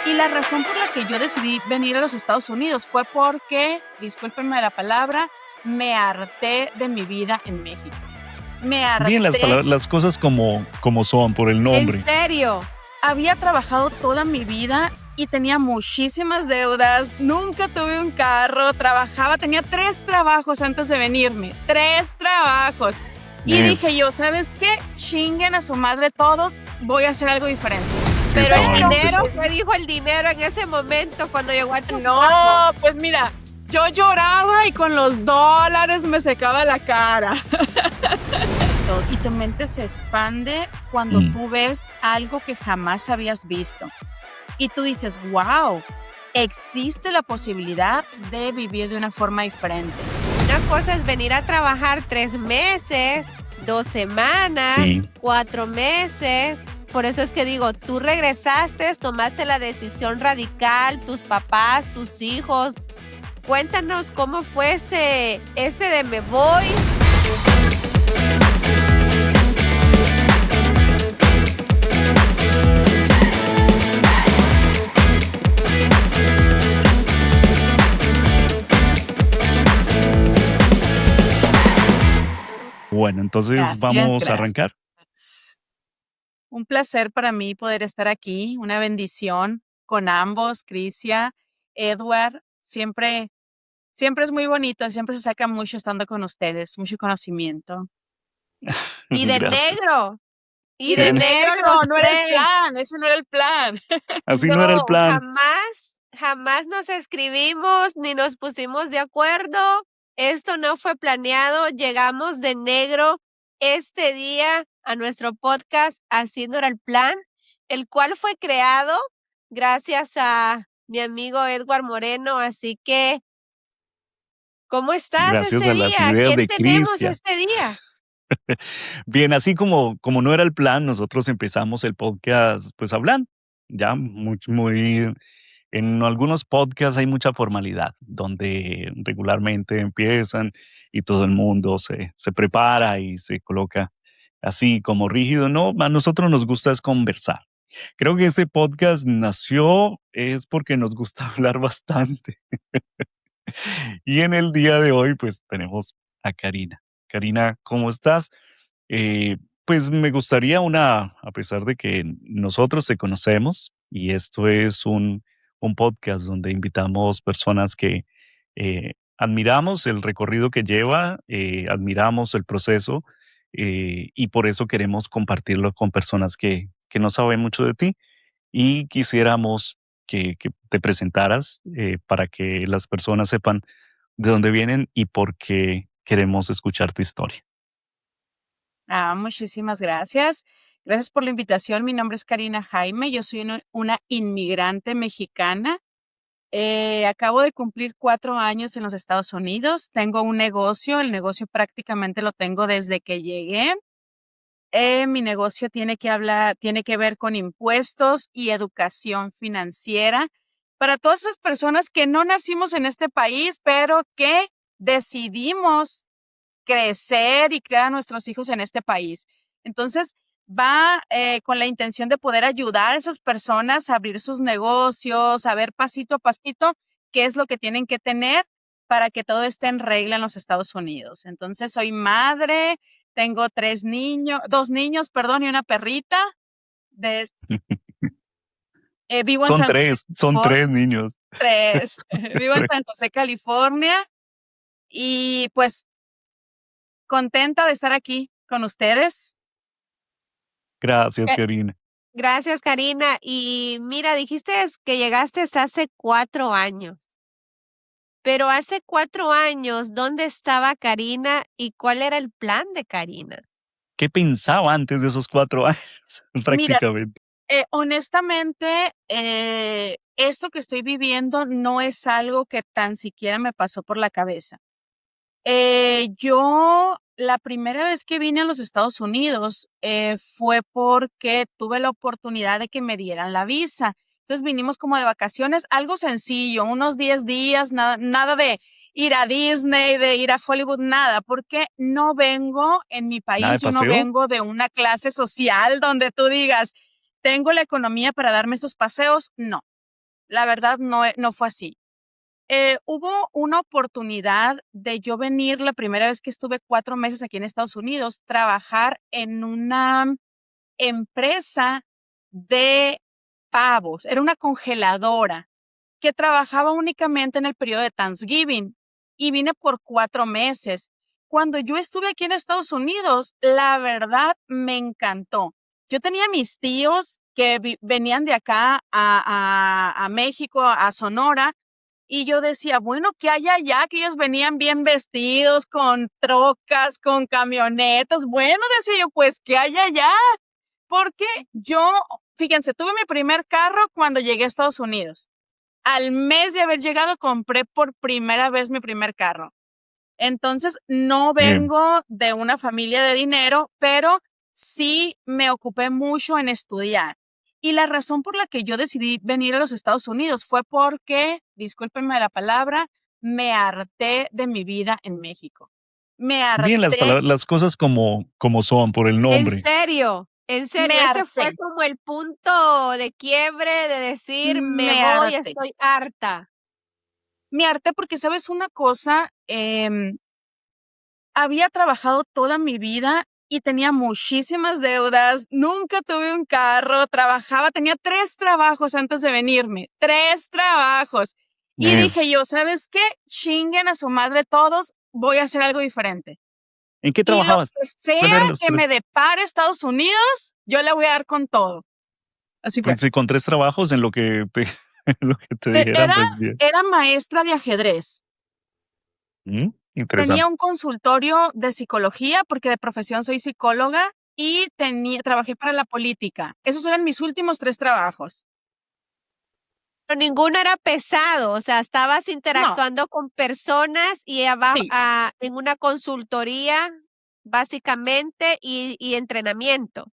Y la razón por la que yo decidí venir a los Estados Unidos fue porque, discúlpenme la palabra, me harté de mi vida en México. Me Bien, harté. las cosas como son, por el ¿En nombre. serio? Había trabajado toda mi vida y tenía muchísimas deudas. Nunca tuve un carro, tenía 3 trabajos antes de venirme. 3 trabajos. Y dije yo, ¿sabes qué? Chinguen a su madre todos, voy a hacer algo diferente. Sí, Pero el estaba dinero, empezando. ¿qué dijo el dinero en ese momento cuando llegó a tu No, trabajo? pues mira, yo lloraba y con los dólares me secaba la cara. Y tu mente se expande cuando tú ves algo que jamás habías visto. Y tú dices, wow, existe la posibilidad de vivir de una forma diferente. Una cosa es venir a trabajar 3 meses, 2 semanas, Sí. 4 meses. Por eso es que digo, tú regresaste, tomaste la decisión radical, tus papás, tus hijos. Cuéntanos cómo fue ese de me voy. Bueno, entonces Gracias, vamos a gracias. arrancar. Un placer para mí poder estar aquí, una bendición con ambos, Crisia, Edward. Siempre es muy bonito, siempre se saca mucho estando con ustedes, mucho conocimiento. Y de Gracias. negro. Y de de negro los no era el 3. plan, ese no era el plan. Así no era el plan. Jamás nos escribimos ni nos pusimos de acuerdo. Esto no fue planeado. Llegamos de negro este día a nuestro podcast Así no era el plan, el cual fue creado gracias a mi amigo Edward Moreno. Así que, ¿cómo estás Gracias este a las día? ideas ¿Quién de tenemos Crisia. este día? Bien, así como no era el plan, nosotros empezamos el podcast pues hablando. Ya muy en algunos podcasts hay mucha formalidad, donde regularmente empiezan y todo el mundo se prepara y se coloca así como rígido. No, a nosotros nos gusta es conversar. Creo que este podcast nació es porque nos gusta hablar bastante. Y en el día de hoy, pues tenemos a Karina. Karina, ¿cómo estás? Eh, pues me gustaría a pesar de que nosotros te conocemos y esto es un podcast donde invitamos personas que admiramos el recorrido que lleva, admiramos el proceso y por eso queremos compartirlo con personas que no saben mucho de ti y quisiéramos que te presentaras para que las personas sepan de dónde vienen y por qué queremos escuchar tu historia. Muchísimas gracias. Gracias por la invitación. Mi nombre es Karina Jaime. Yo soy una inmigrante mexicana. Acabo de cumplir 4 años en los Estados Unidos. Tengo un negocio. El negocio prácticamente lo tengo desde que llegué. Mi negocio tiene que ver con impuestos y educación financiera para todas esas personas que no nacimos en este país, pero que decidimos crecer y criar a nuestros hijos en este país. Entonces, va con la intención de poder ayudar a esas personas a abrir sus negocios, a ver pasito a pasito qué es lo que tienen que tener para que todo esté en regla en los Estados Unidos. Entonces, soy madre, tengo 2 niños, y una perrita. Vivo en Son San José, son 3 niños. 3. Vivo en 3. San José, California, y pues contenta de estar aquí con ustedes. Gracias, Karina. Gracias, Karina. Y mira, dijiste que llegaste hace 4 años. Pero hace 4 años, ¿dónde estaba Karina y cuál era el plan de Karina? ¿Qué pensaba antes de esos 4 años? Mira, Prácticamente. honestamente, esto que estoy viviendo no es algo que tan siquiera me pasó por la cabeza. Yo la primera vez que vine a los Estados Unidos fue porque tuve la oportunidad de que me dieran la visa. Entonces vinimos como de vacaciones, algo sencillo, unos 10 días, nada de ir a Disney, de ir a Hollywood, nada, porque no vengo en mi ¿Nada de país, yo no paseo? vengo de una clase social donde tú digas, tengo la economía para darme esos paseos, no. La verdad no fue así. Hubo una oportunidad de yo venir la primera vez que estuve 4 meses aquí en Estados Unidos, trabajar en una empresa de pavos. Era una congeladora que trabajaba únicamente en el periodo de Thanksgiving y vine por 4 meses. Cuando yo estuve aquí en Estados Unidos, la verdad me encantó. Yo tenía mis tíos que venían de acá a México, a Sonora, y yo decía, bueno, ¿qué hay allá? Que ellos venían bien vestidos, con trocas, con camionetas. Bueno, decía yo, pues, ¿qué hay allá? Porque yo, fíjense, tuve mi primer carro cuando llegué a Estados Unidos. Al mes de haber llegado, compré por primera vez mi primer carro. Entonces, no Bien. vengo de una familia de dinero, pero sí me ocupé mucho en estudiar. Y la razón por la que yo decidí venir a los Estados Unidos fue porque, discúlpenme la palabra, me harté de mi vida en México. Me Bien, harté, las cosas como son, por el En nombre. serio, me ese fue harté, como el punto de quiebre de decir, me me voy, harté. estoy harta. Me harté porque, ¿sabes una cosa? Había trabajado toda mi vida y tenía muchísimas deudas, nunca tuve un carro, tenía 3 trabajos antes de venirme, 3 trabajos. Y dije Es. yo, ¿sabes qué? Chinguen a su madre todos, voy a hacer algo diferente. ¿En qué Y lo trabajabas? que sea ¿Cuáles eran los que me 3? depare Estados Unidos, yo le voy a dar con todo. Así fue. Pues, con 3 trabajos en lo que te en lo que te Te- dijeran, Era, pues bien. era maestra de ajedrez. Tenía Interesante. un consultorio de psicología, porque de profesión soy psicóloga, y trabajé para la política. Esos eran mis últimos 3 trabajos. Pero ninguno era pesado, o sea, estabas No, interactuando con personas y sí, en una consultoría, básicamente, y entrenamiento.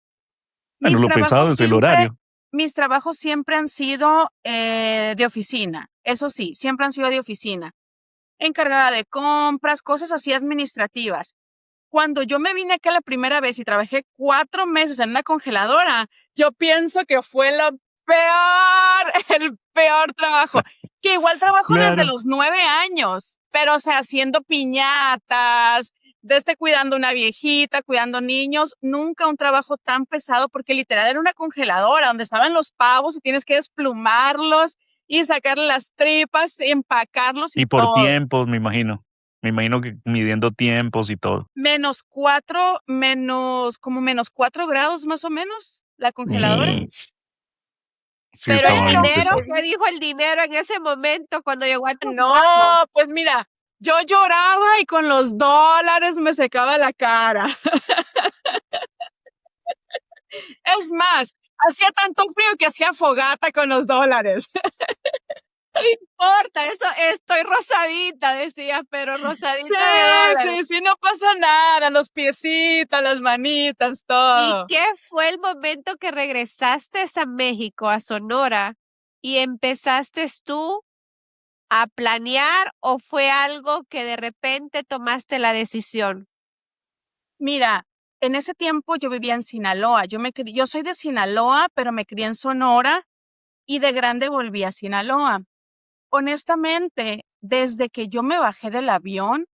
Bueno, mis lo trabajos pesado es el siempre horario. mis trabajos siempre han sido, de oficina. Eso sí, siempre han sido de oficina. Encargada de compras, cosas así administrativas. Cuando yo me vine acá la primera vez y trabajé 4 meses en una congeladora, yo pienso que fue lo peor, el peor trabajo. Que igual trabajo desde Claro. los 9 años, pero, o sea, haciendo piñatas, cuidando una viejita, cuidando niños, nunca un trabajo tan pesado, porque literal era una congeladora donde estaban los pavos y tienes que desplumarlos y sacarle las tripas, empacarlos y Y por todo. tiempos, me imagino. Me imagino que midiendo tiempos y todo. -4, como -4 grados más o menos, la congeladora. Mish. Sí, Pero el estaba bien Pero, dinero, pesado. ¿qué dijo el dinero en ese momento cuando llegó a tus manos? no, pues mira, yo lloraba y con los dólares me secaba la cara. Es más, hacía tanto frío que hacía fogata con los dólares. No importa, eso estoy rosadita, decía, pero Sí, rosadita de dólares. sí, sí, no pasa nada, los piecitos, las manitas, ¿Y todo. qué fue el momento que regresaste a México, a Sonora, y empezaste tú a planear o fue algo que de repente tomaste la decisión? Mira, en ese tiempo yo vivía en Sinaloa. Yo soy de Sinaloa, pero me crié en Sonora y de grande volví a Sinaloa. Honestamente, desde que yo me bajé del avión,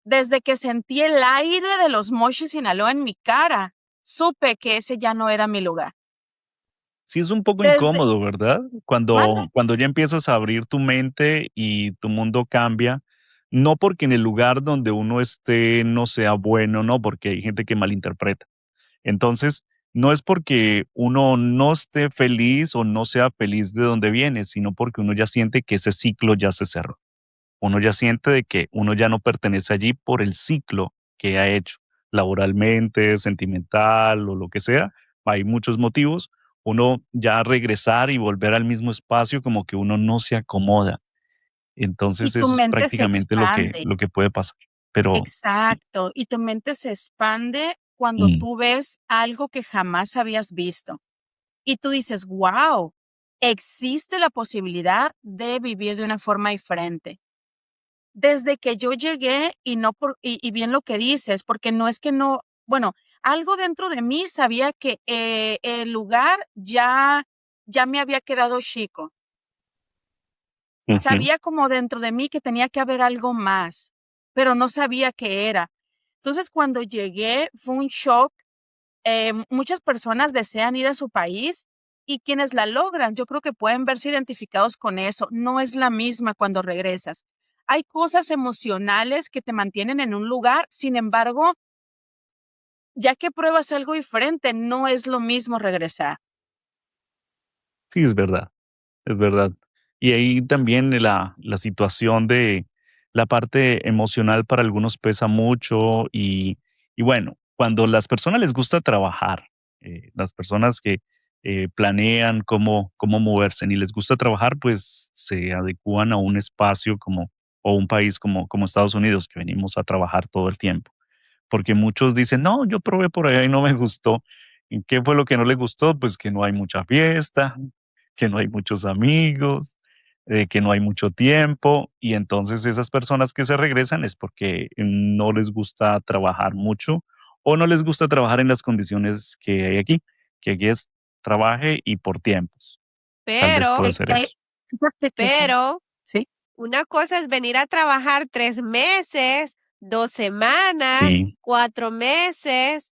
desde que sentí el aire de los Mochis, Sinaloa en mi cara, supe que ese ya no era mi lugar. Sí, es un poco Desde incómodo, ¿verdad? Mande. Cuando ya empiezas a abrir tu mente y tu mundo cambia, no porque en el lugar donde uno esté no sea bueno, no, porque hay gente que malinterpreta. Entonces, no es porque uno no esté feliz o no sea feliz de donde viene, sino porque uno ya siente que ese ciclo ya se cerró. Uno ya siente de que uno ya no pertenece allí por el ciclo que ha hecho, laboralmente, sentimental o lo que sea. Hay muchos motivos. Uno ya regresar y volver al mismo espacio como que uno no se acomoda. Y Entonces, tu eso es mente se prácticamente expande. lo que puede pasar. Pero sí. Exacto. Y tu mente se expande cuando Mm. tú ves algo que jamás habías visto. Y tú dices, wow, existe la posibilidad de vivir de una forma diferente. Desde que yo llegué y bien lo que dices, porque no es que no, bueno, algo dentro de mí sabía que el lugar ya ya me había quedado chico. Ujú. Sabía como dentro de mí que tenía que haber algo más, pero no sabía qué era. Entonces, cuando llegué, fue un shock. Muchas personas desean ir a su país y quienes la logran, yo creo que pueden verse identificados con eso. No es la misma cuando regresas. Hay cosas emocionales que te mantienen en un lugar, sin embargo, ya que pruebas algo diferente, no es lo mismo regresar. Sí, es verdad. Es verdad. Y ahí también la situación de la parte emocional para algunos pesa mucho y bueno, cuando las personas les gusta trabajar, las personas que, planean cómo moverse y les gusta trabajar, pues se adecúan a un espacio como o un país como Estados Unidos, que venimos a trabajar todo el tiempo. Porque muchos dicen: "No, yo probé por allá y no me gustó". ¿Y qué fue lo que no le gustó? Pues que no hay mucha fiesta, que no hay muchos amigos, que no hay mucho tiempo, y entonces esas personas que se regresan es porque no les gusta trabajar mucho o no les gusta trabajar en las condiciones que hay aquí, que aquí es trabaje y por tiempos. Tal vez Pero, puede ser eso. Fíjate que sí. pero, Sí, una cosa es venir a trabajar 3 meses, 2 semanas, Sí, 4 meses,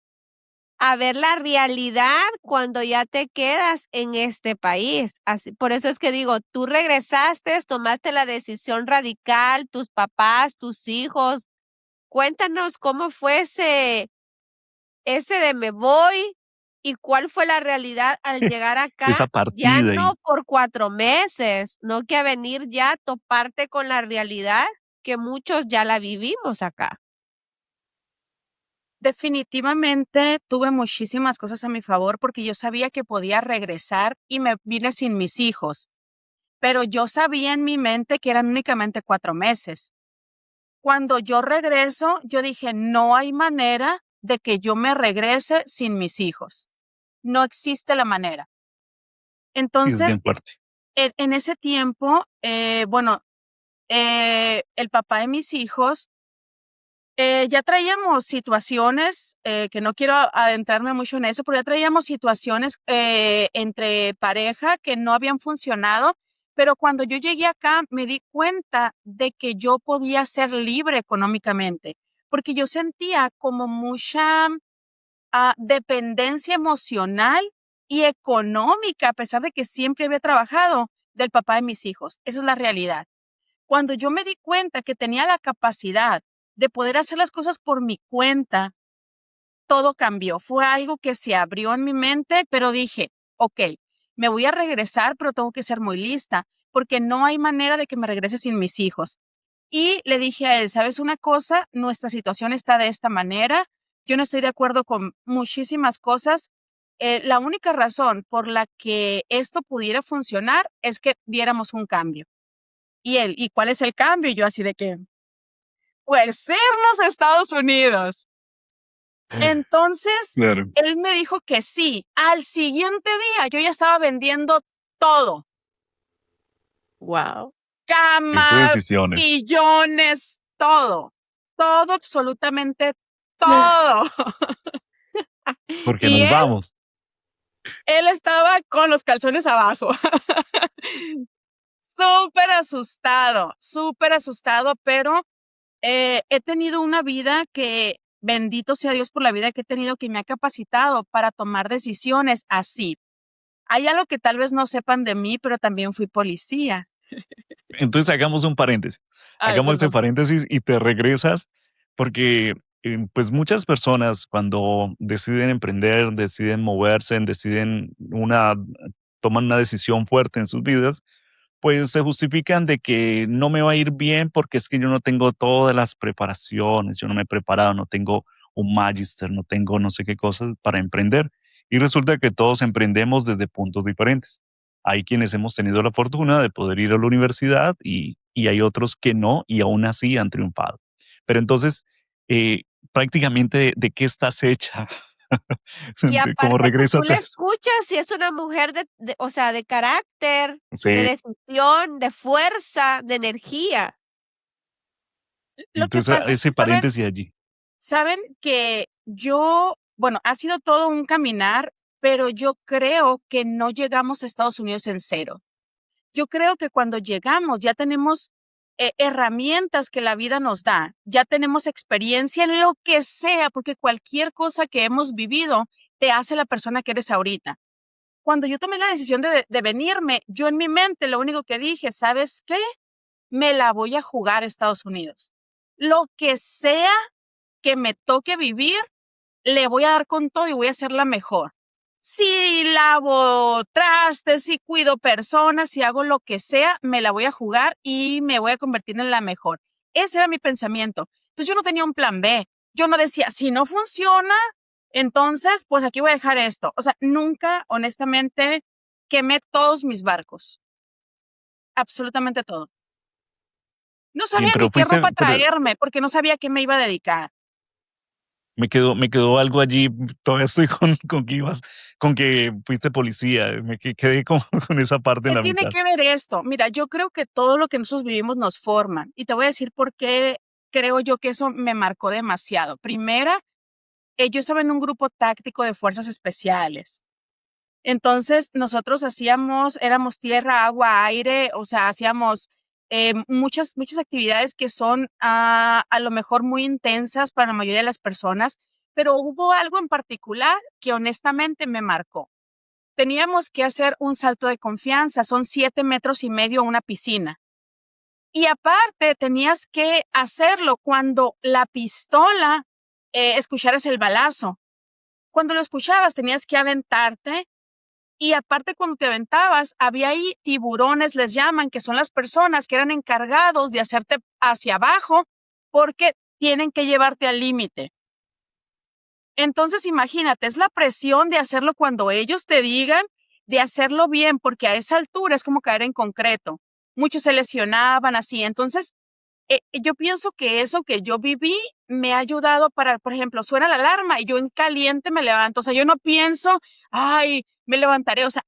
a ver la realidad cuando ya te quedas en este país. Así, por eso es que digo, tú regresaste, tomaste la decisión radical, tus papás, tus hijos. Cuéntanos cómo fue ese de me voy y cuál fue la realidad al llegar acá, esa ya partida no y por 4 meses, no que a venir ya a toparte con la realidad que muchos ya la vivimos acá. definitivamente tuve muchísimas cosas a mi favor porque yo sabía que podía regresar y me vine sin mis hijos, pero yo sabía en mi mente que eran únicamente 4 meses. Cuando yo regreso, yo dije, no hay manera de que yo me regrese sin mis hijos. No existe la manera. sí, es bien Entonces, fuerte. en ese tiempo, bueno, el papá de mis hijos, ya traíamos situaciones, que no quiero adentrarme mucho en eso, pero ya traíamos situaciones entre pareja que no habían funcionado, pero cuando yo llegué acá me di cuenta de que yo podía ser libre económicamente, porque yo sentía como mucha dependencia emocional y económica, a pesar de que siempre había trabajado del papá de mis hijos. Esa es la realidad. Cuando yo me di cuenta que tenía la capacidad de poder hacer las cosas por mi cuenta, todo cambió. Fue algo que se abrió en mi mente, pero dije, ok, me voy a regresar, pero tengo que ser muy lista, porque no hay manera de que me regrese sin mis hijos. Y le dije a él, ¿sabes una cosa? Nuestra situación está de esta manera. Yo no estoy de acuerdo con muchísimas cosas. La única razón por la que esto pudiera funcionar es que diéramos un cambio. Y él, ¿y cuál es el cambio? Y yo así de que, pues irnos a Estados Unidos. Entonces, Claro. él me dijo que sí. Al siguiente día yo ya estaba vendiendo todo. Wow. Tiempo de Camas, decisiones, sillones, todo. Todo, absolutamente todo. porque Y nos vamos. él estaba con los calzones abajo. Súper asustado, pero he tenido una vida que, bendito sea Dios por la vida que he tenido, que me ha capacitado para tomar decisiones así. Hay algo que tal vez no sepan de mí, pero también fui policía. Entonces hagamos un paréntesis. Ay, Hagamos ese perdón. paréntesis y te regresas porque, pues muchas personas cuando deciden emprender, deciden moverse, toman una decisión fuerte en sus vidas, pues se justifican de que no me va a ir bien porque es que yo no tengo todas las preparaciones, yo no me he preparado, no tengo un magister, no tengo no sé qué cosas para emprender. Y resulta que todos emprendemos desde puntos diferentes. Hay quienes hemos tenido la fortuna de poder ir a la universidad y hay otros que no y aún así han triunfado. Pero entonces, eh, prácticamente, ¿de qué estás hecha? Y Como aparte que tú regrésate le a eso. escuchas, si es una mujer o sea, de carácter, de Sí, decisión, de fuerza, de energía. Lo que entonces pasa es que, ese paréntesis allí. saben que yo, bueno, ha sido todo un caminar. pero yo creo que no llegamos a Estados Unidos en cero. Yo creo que cuando llegamos ya tenemos herramientas que la vida nos da, ya tenemos experiencia en lo que sea, porque cualquier cosa que hemos vivido te hace la persona que eres ahorita. Cuando yo tomé la decisión de venirme, yo en mi mente lo único que dije, ¿sabes qué? Me la voy a jugar a Estados Unidos. Lo que sea que me toque vivir, le voy a dar con todo y voy a hacer la mejor. Si lavo trastes, si cuido personas, si hago lo que sea, me la voy a jugar y me voy a convertir en la mejor. Ese era mi pensamiento. Entonces yo no tenía un plan B. Yo no decía, si no funciona, entonces pues aquí voy a dejar esto. O sea, nunca, honestamente, quemé todos mis barcos. Absolutamente todo. No Bien, sabía ni pero qué fuiste, ropa pero traerme porque no sabía a qué me iba a dedicar. me quedó algo allí. Todavía estoy con que ibas, con que fuiste policía. Quedé como con esa parte en ¿Qué la tiene mitad. que ver esto? Mira, yo creo que todo lo que nosotros vivimos nos forma. Y te voy a decir por qué creo yo que eso me marcó demasiado. Primera, yo estaba en un grupo táctico de fuerzas especiales. Entonces, nosotros éramos tierra, agua, aire, o sea, hacíamos muchas actividades que son a lo mejor muy intensas para la mayoría de las personas, pero hubo algo en particular que honestamente me marcó. Teníamos que hacer un salto de confianza, son 7,5 metros a una piscina. Y aparte tenías que hacerlo cuando la pistola escucharas el balazo. Cuando lo escuchabas tenías que aventarte y aparte cuando te aventabas había ahí tiburones, les llaman, que son las personas que eran encargados de hacerte hacia abajo porque tienen que llevarte al límite. Entonces, imagínate, es la presión de hacerlo cuando ellos te digan, de hacerlo bien, porque a esa altura es como caer en concreto. Muchos se lesionaban así. Entonces, yo pienso que eso que yo viví me ha ayudado para, por ejemplo, suena la alarma y yo en caliente me levanto. O sea, yo no pienso, ay, me levantaré. O sea,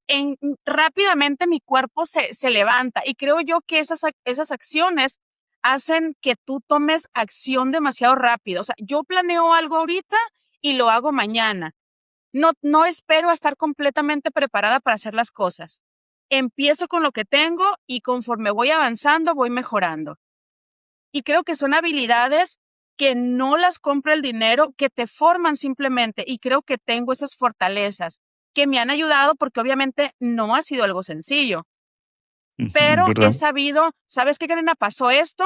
rápidamente mi cuerpo se levanta. Y creo yo que esas acciones hacen que tú tomes acción demasiado rápido. O sea, yo planeo algo ahorita y lo hago mañana. No espero a estar completamente preparada para hacer las cosas. Empiezo con lo que tengo y conforme voy avanzando, voy mejorando. Y creo que son habilidades que no las compra el dinero, que te forman simplemente. Y creo que tengo esas fortalezas que me han ayudado porque obviamente no ha sido algo sencillo. Pero he ¿Verdad? sabido, ¿sabes qué, Karina? Pasó esto,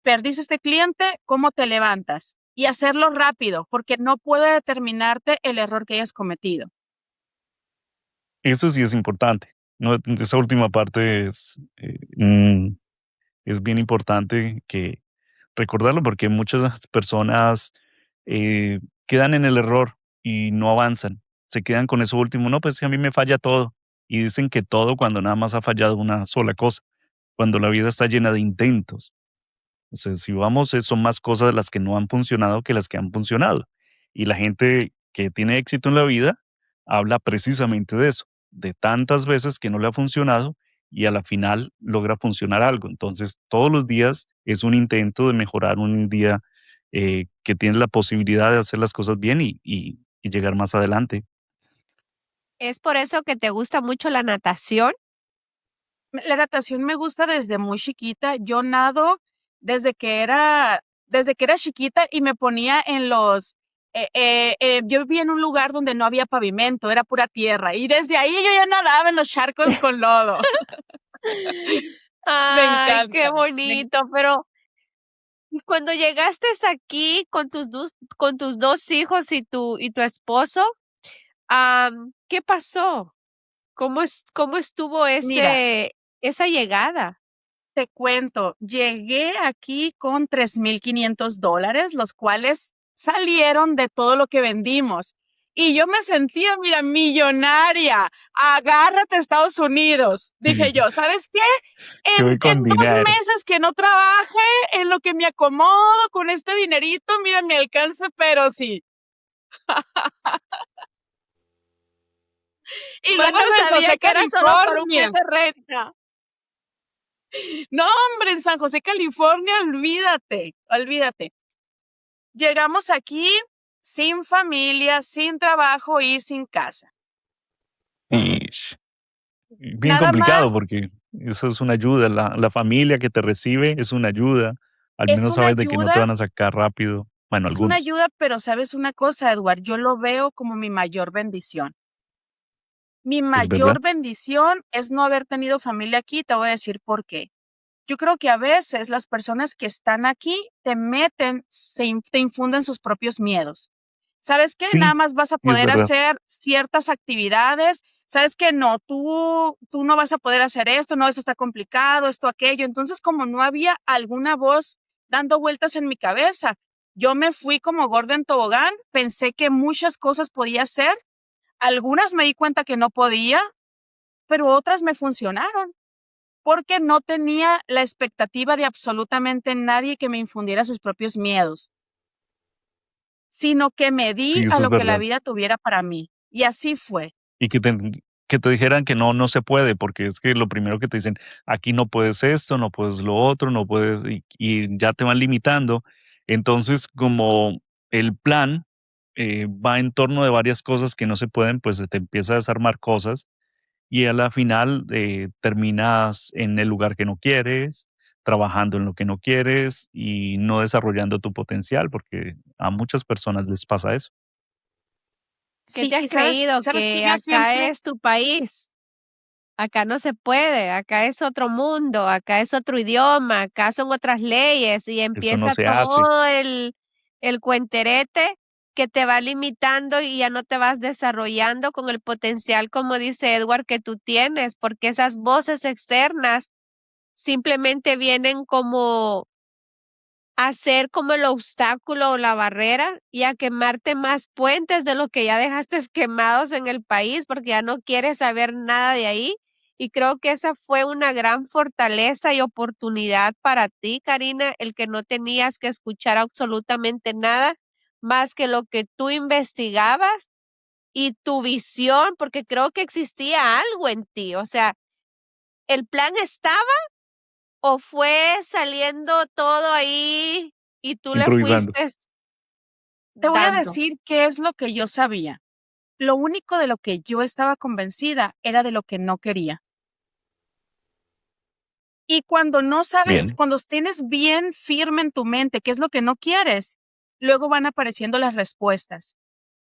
perdiste este cliente, ¿cómo te levantas? Y hacerlo rápido, porque no puede determinarte el error que hayas cometido. Eso sí es importante. No, esa última parte es bien importante que recordarlo porque muchas personas eh, quedan en el error y no avanzan. Se quedan con eso último. No, pues que a mí me falla todo. Y dicen que todo cuando nada más ha fallado una sola cosa, cuando la vida está llena de intentos. O sea, si vamos, son más cosas de las que no han funcionado que las que han funcionado. Y la gente que tiene éxito en la vida habla precisamente de eso, de tantas veces que no le ha funcionado y a la final logra funcionar algo. Entonces, todos los días es un intento de mejorar un día que tiene la posibilidad de hacer las cosas bien y llegar más adelante. ¿Es por eso que te gusta mucho la natación? La natación me gusta desde muy chiquita. Yo nado desde que era chiquita y me ponía yo vivía en un lugar donde no había pavimento, era pura tierra. Y desde ahí yo ya nadaba en los charcos con lodo. Me Ay, qué encanta. bonito, pero y cuando llegaste aquí con tus 2 hijos y tu esposo, ¿qué pasó? ¿Cómo estuvo Mira, esa llegada? te cuento, llegué aquí con $3,500, los cuales salieron de todo lo que vendimos. Y yo me sentía, mira, millonaria. Agárrate, Estados Unidos. Dije yo, ¿sabes qué? Que voy En con 2 dinero. meses que no trabaje, en lo que me acomodo con este dinerito, mira, me alcanza, pero sí. Y Más luego no San sabía José, que era solo por un mes California. de renta. No, hombre, en San José, California, olvídate, olvídate. Llegamos aquí sin familia, sin trabajo y sin casa. Ish, bien Nada complicado más porque eso es una ayuda. La familia que te recibe es una ayuda. Al es menos una sabes de que no te ayuda van a sacar rápido. Bueno, es una algunos. ayuda, pero, ¿sabes una cosa, Edward? Yo lo veo como mi mayor bendición. Mi ¿Es verdad? mayor bendición es no haber tenido familia aquí, te voy a decir por qué. Yo creo que a veces las personas que están aquí te meten, te infunden sus propios miedos. ¿Sabes qué? Sí, Nada más vas a sí es poder verdad. hacer ciertas actividades. ¿Sabes qué? No, tú no vas a poder hacer esto, no, esto está complicado, esto, aquello. Entonces, como no había alguna voz dando vueltas en mi cabeza, yo me fui como gorda en tobogán, pensé que muchas cosas podía hacer, algunas me di cuenta que no podía, pero otras me funcionaron porque no tenía la expectativa de absolutamente nadie que me infundiera sus propios miedos, sino que me di Sí, a eso es lo que la verdad. vida tuviera para mí. Y así fue. Y que te dijeran que no, no se puede, porque es que lo primero que te dicen, aquí no puedes esto, no puedes lo otro, no puedes, y ya te van limitando. Entonces, como el plan va en torno de varias cosas que no se pueden, pues se te empieza a desarmar cosas y a la final terminas en el lugar que no quieres, trabajando en lo que no quieres y no desarrollando tu potencial, porque a muchas personas les pasa eso. ¿Qué Sí, te has y sabes, creído? sabes que ¿Que yo acá siempre, es tu país? Acá no se puede, acá es otro mundo, acá es otro idioma, acá son otras leyes y Eso no empieza se hace. todo el cuenterete que te va limitando y ya no te vas desarrollando con el potencial, como dice Edward, que tú tienes, porque esas voces externas simplemente vienen como a ser como el obstáculo o la barrera y a quemarte más puentes de lo que ya dejaste quemados en el país porque ya no quieres saber nada de ahí. Y creo que esa fue una gran fortaleza y oportunidad para ti, Karina, el que no tenías que escuchar absolutamente nada más que lo que tú investigabas y tu visión, porque creo que existía algo en ti. O sea, el plan estaba o fue saliendo todo ahí y tú le Improvisando. fuiste te voy a dando. decir qué es lo que yo sabía. Lo único de lo que yo estaba convencida era de lo que no quería. Y cuando no sabes, Bien. cuando tienes bien firme en tu mente qué es lo que no quieres, luego van apareciendo las respuestas.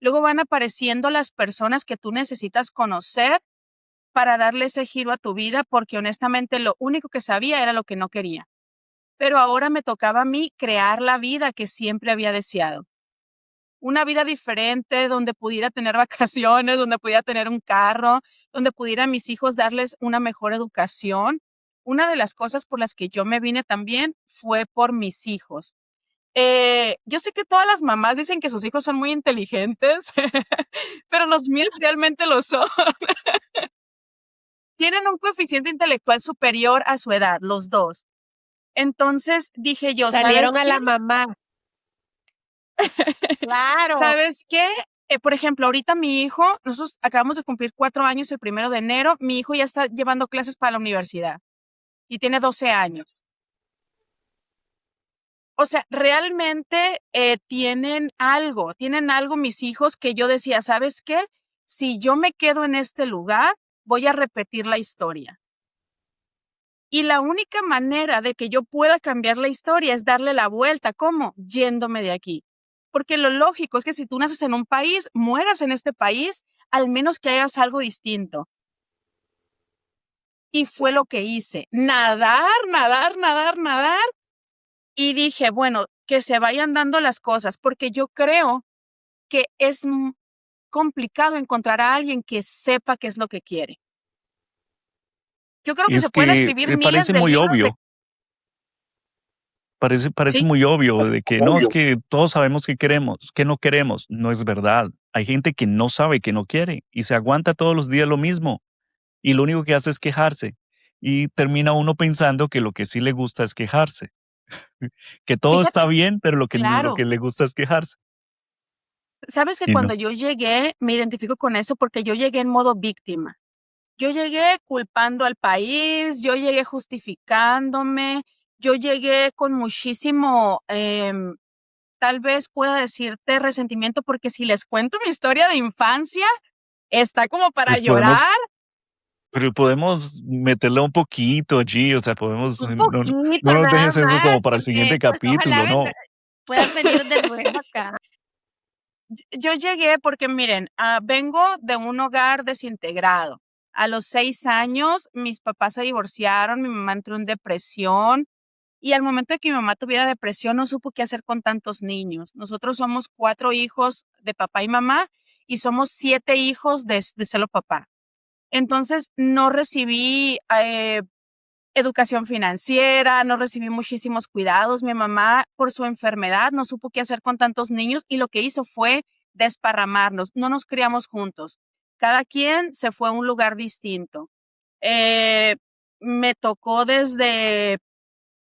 Luego van apareciendo las personas que tú necesitas conocer para darle ese giro a tu vida, porque honestamente lo único que sabía era lo que no quería. Pero ahora me tocaba a mí crear la vida que siempre había deseado. Una vida diferente, donde pudiera tener vacaciones, donde pudiera tener un carro, donde pudiera a mis hijos darles una mejor educación. Una de las cosas por las que yo me vine también fue por mis hijos. Yo sé que todas las mamás dicen que sus hijos son muy inteligentes, pero los míos realmente lo son. Tienen un coeficiente intelectual superior a su edad, los dos. Entonces dije yo, Salieron ¿sabes a qué? la mamá. Claro. ¿Sabes qué? Por ejemplo, ahorita mi hijo, nosotros acabamos de cumplir 4 años el 1 de enero, mi hijo ya está llevando clases para la universidad y tiene 12 años. O sea, realmente tienen algo mis hijos que yo decía, ¿sabes qué? Si yo me quedo en este lugar, voy a repetir la historia. Y la única manera de que yo pueda cambiar la historia es darle la vuelta. ¿Cómo? Yéndome de aquí. Porque lo lógico es que si tú naces en un país, mueras en este país, al menos que hagas algo distinto. Y fue lo que hice. Nadar, nadar, nadar, nadar. Y dije, bueno, que se vayan dando las cosas, porque yo creo que es complicado encontrar a alguien que sepa qué es lo que quiere. Yo creo Y que es se pueden que escribir miles parece de muy libros de... obvio, parece Sí, muy obvio de que no, es que todos sabemos que queremos, que no queremos. No es verdad. Hay gente que no sabe que no quiere y se aguanta todos los días lo mismo y lo único que hace es quejarse y termina uno pensando que lo que sí le gusta es quejarse, que todo está fíjate, bien, pero lo que claro. le gusta es quejarse. Sabes que Y cuando no. yo llegué, me identifico con eso porque yo llegué en modo víctima. Yo llegué culpando al país, yo llegué justificándome, yo llegué con muchísimo, tal vez pueda decirte resentimiento, porque si les cuento mi historia de infancia, está como para Pues podemos llorar. Pero podemos meterle un poquito allí, o sea, podemos, Un no, poquito no nos nada dejes eso más, como para el porque, siguiente pues, ojalá capítulo, ¿no? puedas venir de nuevo acá. Yo llegué porque miren, vengo de un hogar desintegrado. A los 6 años, mis papás se divorciaron, mi mamá entró en depresión y al momento de que mi mamá tuviera depresión no supo qué hacer con tantos niños. Nosotros somos 4 hijos de papá y mamá y somos 7 hijos de solo papá. Entonces, no recibí, educación financiera, no recibí muchísimos cuidados. Mi mamá, por su enfermedad, no supo qué hacer con tantos niños y lo que hizo fue desparramarnos. No nos criamos juntos. Cada quien se fue a un lugar distinto. Eh, Me tocó desde,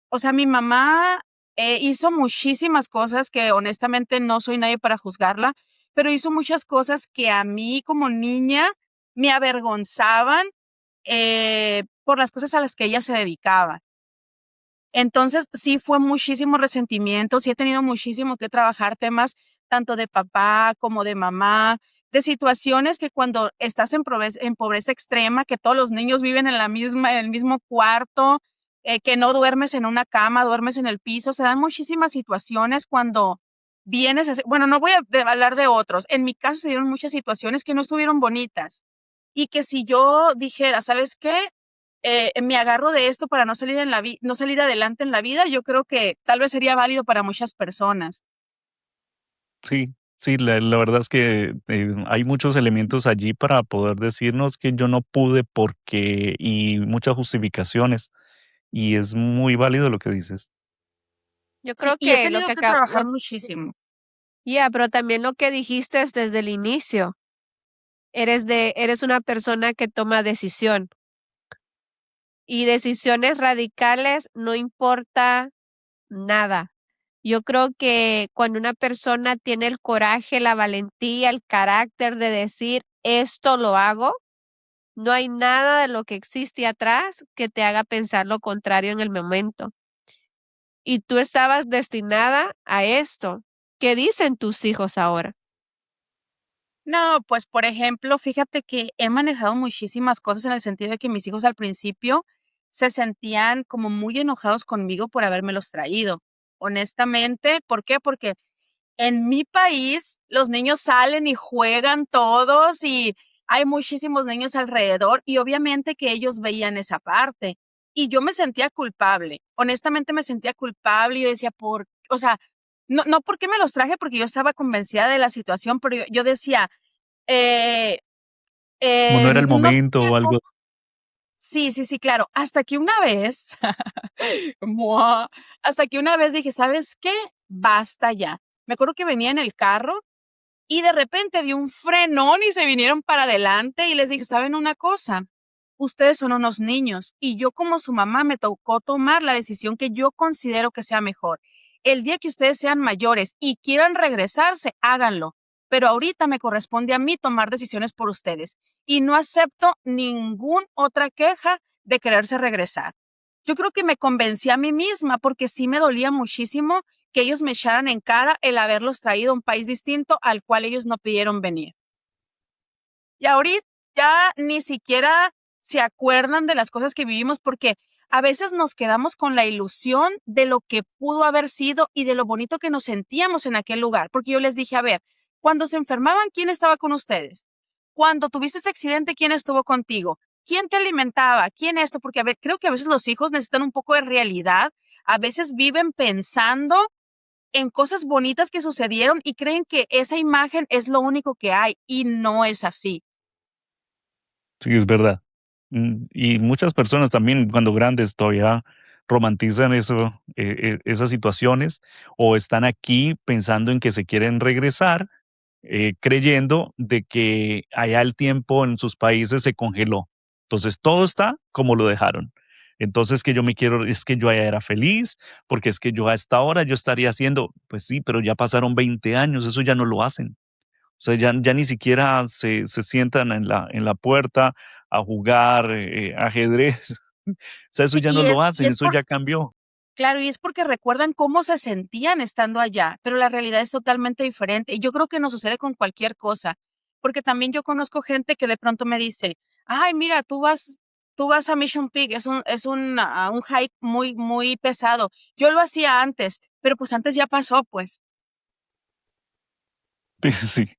o sea, mi mamá hizo muchísimas cosas que honestamente no soy nadie para juzgarla, pero hizo muchas cosas que a mí como niña me avergonzaban por las cosas a las que ella se dedicaba. Entonces, sí fue muchísimo resentimiento, sí he tenido muchísimo que trabajar temas tanto de papá como de mamá, de situaciones que cuando estás en pobreza extrema, que todos los niños viven en el mismo cuarto, que no duermes en una cama, duermes en el piso, se dan muchísimas situaciones cuando vienes bueno, no voy a hablar de otros, en mi caso se dieron muchas situaciones que no estuvieron bonitas y que si yo dijera, ¿sabes qué? Me agarro de esto para no salir adelante en la vida, yo creo que tal vez sería válido para muchas personas. Sí, sí, la verdad es que hay muchos elementos allí para poder decirnos que yo no pude porque y muchas justificaciones. Y es muy válido lo que dices. Yo Sí, creo y he que lo tenido que que trabajar lo muchísimo. pero también lo que dijiste es desde el inicio, eres una persona que toma decisión, y decisiones radicales no importa nada. Yo creo que cuando una persona tiene el coraje, la valentía, el carácter de decir: "Esto lo hago", no hay nada de lo que existe atrás que te haga pensar lo contrario en el momento. Y tú estabas destinada a esto. ¿Qué dicen tus hijos ahora? No, pues, por ejemplo, fíjate que he manejado muchísimas cosas en el sentido de que mis hijos al principio se sentían como muy enojados conmigo por habérmelos traído. Honestamente, ¿por qué? Porque en mi país, los niños salen y juegan todos y hay muchísimos niños alrededor y obviamente que ellos veían esa parte. Y yo me sentía culpable, honestamente me sentía culpable y yo decía, o sea, no porque me los traje, porque yo estaba convencida de la situación, pero yo decía, eh, Como no era el no momento sabía o algo. cómo. Sí, sí, sí, claro. Hasta que una vez, mua, hasta que una vez dije, ¿sabes qué? Basta ya. Me acuerdo que venía en el carro y de repente dio un frenón y se vinieron para adelante y les dije, ¿saben una cosa? Ustedes son unos niños y yo como su mamá me tocó tomar la decisión que yo considero que sea mejor. El día que ustedes sean mayores y quieran regresarse, háganlo. Pero ahorita me corresponde a mí tomar decisiones por ustedes y no acepto ninguna otra queja de quererse regresar. Yo creo que me convencí a mí misma porque sí me dolía muchísimo que ellos me echaran en cara el haberlos traído a un país distinto al cual ellos no pidieron venir. Y ahorita ya ni siquiera se acuerdan de las cosas que vivimos porque a veces nos quedamos con la ilusión de lo que pudo haber sido y de lo bonito que nos sentíamos en aquel lugar. Porque yo les dije, a ver, cuando se enfermaban, ¿quién estaba con ustedes? Cuando tuviste ese accidente, ¿quién estuvo contigo? ¿Quién te alimentaba? ¿Quién esto? Porque creo que a veces los hijos necesitan un poco de realidad. A veces viven pensando en cosas bonitas que sucedieron y creen que esa imagen es lo único que hay y no es así. Sí, es verdad. Y muchas personas también cuando grandes todavía romantizan eso, esas situaciones, o están aquí pensando en que se quieren regresar, creyendo de que allá el tiempo en sus países se congeló. Entonces todo está como lo dejaron. Entonces que yo me quiero, es que yo allá era feliz, porque es que yo a esta hora yo estaría haciendo, pues sí, pero ya pasaron 20 años, eso ya no lo hacen. O sea, ya ni siquiera se sientan en la puerta a jugar, ajedrez. O sea, eso Sí, ya no lo hacen, eso por ya cambió. claro, y es porque recuerdan cómo se sentían estando allá, pero la realidad es totalmente diferente. Y yo creo que nos sucede con cualquier cosa, porque también yo conozco gente que de pronto me dice, ay, mira, tú vas tú vas a Mission Peak, es un hike muy, muy pesado. Yo lo hacía antes, pero pues antes ya pasó, pues. Sí,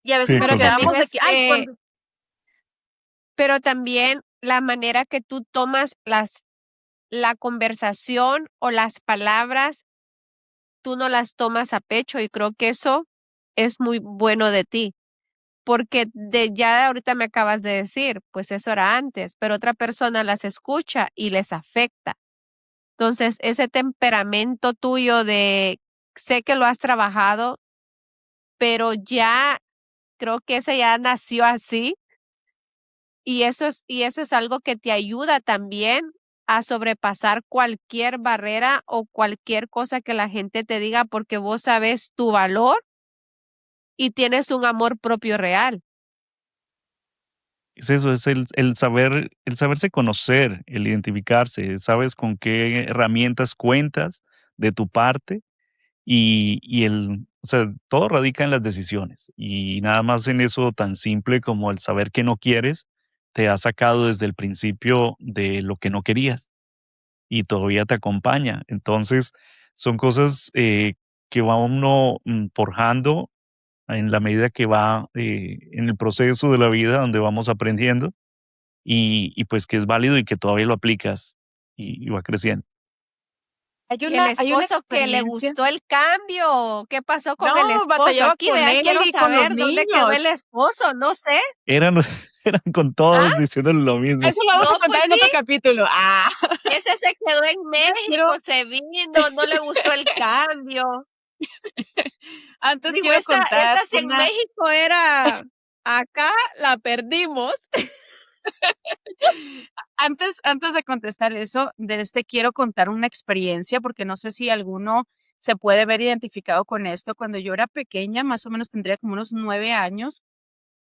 Y a sí, veces nos Pero también entonces, quedamos de que, ay, cuando... pero también la manera que tú tomas la conversación o las palabras, tú no las tomas a pecho y creo que eso es muy bueno de ti. Porque ya ahorita me acabas de decir, pues eso era antes, pero otra persona las escucha y les afecta. Entonces, ese temperamento tuyo de, sé que lo has trabajado, pero ya creo que ese ya nació así y eso es algo que te ayuda también a sobrepasar cualquier barrera o cualquier cosa que la gente te diga porque vos sabes tu valor y tienes un amor propio real. es eso, es el saberse conocer, el identificarse, sabes con qué herramientas cuentas de tu parte o sea, todo radica en las decisiones y nada más en eso tan simple como el saber que no quieres, te ha sacado desde el principio de lo que no querías y todavía te acompaña. Entonces, son cosas que va uno forjando en la medida que va en el proceso de la vida donde vamos aprendiendo y pues que es válido y que todavía lo aplicas y va creciendo. Y el Hay una esposo que le experiencia. gustó el cambio, ¿qué pasó con el No, esposo? batallaba Aquí, con vea, él quiero y con los saber dónde quedó el niños. esposo, no sé. Eran, eran con ¿Ah? todos diciéndole lo mismo. Eso lo vamos a No, contar pues en sí, otro capítulo. ese se quedó en Antes quiero, México, se vino, no le gustó el cambio. antes Digo, quiero contar esta si en México era, acá la perdimos. antes de contestar eso, quiero contar una experiencia, porque no sé si alguno se puede ver identificado con esto. Cuando yo era pequeña, más o menos tendría como unos 9 años,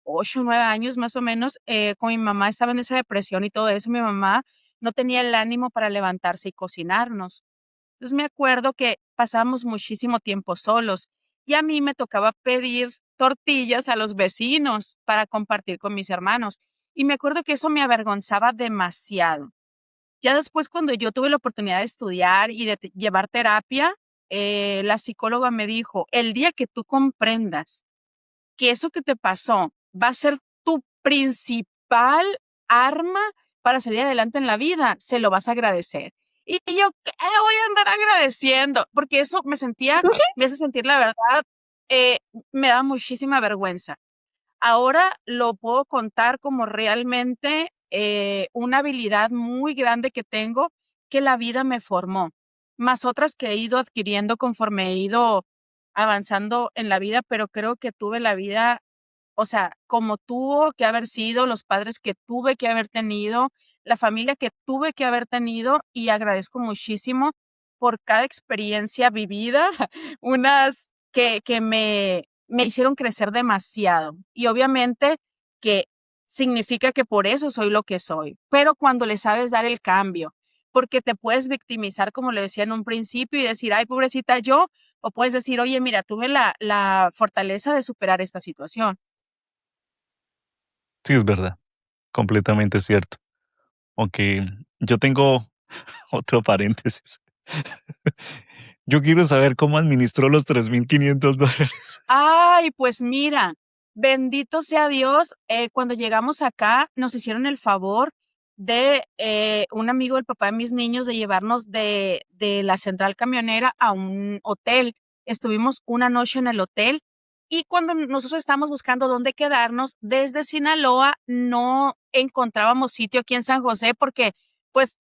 8, 9 años más o menos, con mi mamá estaba en esa depresión y todo eso. Mi mamá no tenía el ánimo para levantarse y cocinarnos. Entonces me acuerdo que pasábamos muchísimo tiempo solos y a mí me tocaba pedir tortillas a los vecinos para compartir con mis hermanos. Y me acuerdo que eso me avergonzaba demasiado. Ya después, cuando yo tuve la oportunidad de estudiar y de llevar terapia, la psicóloga me dijo, el día que tú comprendas que eso que te pasó va a ser tu principal arma para salir adelante en la vida, se lo vas a agradecer. Y yo, ¿qué voy a andar agradeciendo? Porque eso me hace sentir, la verdad, eh, me da muchísima vergüenza. Ahora lo puedo contar como realmente una habilidad muy grande que tengo, que la vida me formó, más otras que he ido adquiriendo conforme he ido avanzando en la vida, pero creo que tuve la vida, o sea, como tuvo que haber sido, los padres que tuve que haber tenido, la familia que tuve que haber tenido, y agradezco muchísimo por cada experiencia vivida, unas que me hicieron crecer demasiado. Y obviamente que significa que por eso soy lo que soy, pero cuando le sabes dar el cambio, porque te puedes victimizar, como le decía en un principio, y decir, ay, pobrecita yo, o puedes decir, oye, mira, tuve la fortaleza de superar esta situación. Sí, es verdad, completamente cierto. Aunque yo tengo otro paréntesis. Yo quiero saber cómo administró los $3,500. Ay, pues mira, bendito sea Dios, cuando llegamos acá nos hicieron el favor de un amigo del papá de mis niños de llevarnos de la central camionera a un hotel. Estuvimos una noche en el hotel y cuando nosotros estábamos buscando dónde quedarnos, desde Sinaloa no encontrábamos sitio aquí en San José porque pues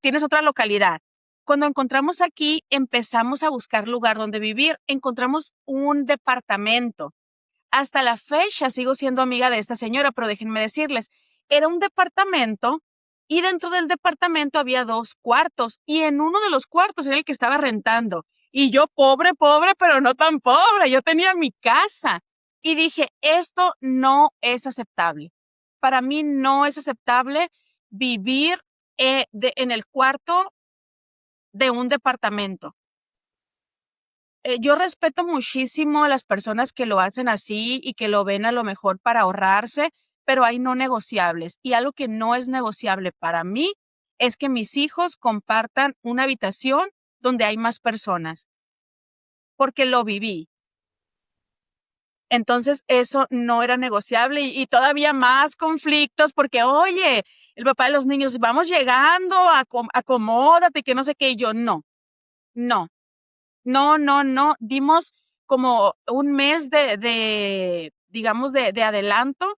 tienes otra localidad. Cuando encontramos aquí, empezamos a buscar lugar donde vivir. Encontramos un departamento. Hasta la fecha sigo siendo amiga de esta señora, pero déjenme decirles, era un departamento y dentro del departamento había 2 cuartos y en uno de los cuartos era el que estaba rentando. Y yo, pobre, pobre, pero no tan pobre, yo tenía mi casa. Y dije, esto no es aceptable. Para mí no es aceptable vivir en el cuarto de un departamento. Yo respeto muchísimo a las personas que lo hacen así y que lo ven a lo mejor para ahorrarse, pero hay no negociables. Y algo que no es negociable para mí es que mis hijos compartan una habitación donde hay más personas, porque lo viví. Entonces, eso no era negociable y todavía más conflictos porque, oye, el papá de los niños, vamos llegando, acomódate, que no sé qué. Y yo, no, no, no, no, no. Dimos como un mes digamos, de adelanto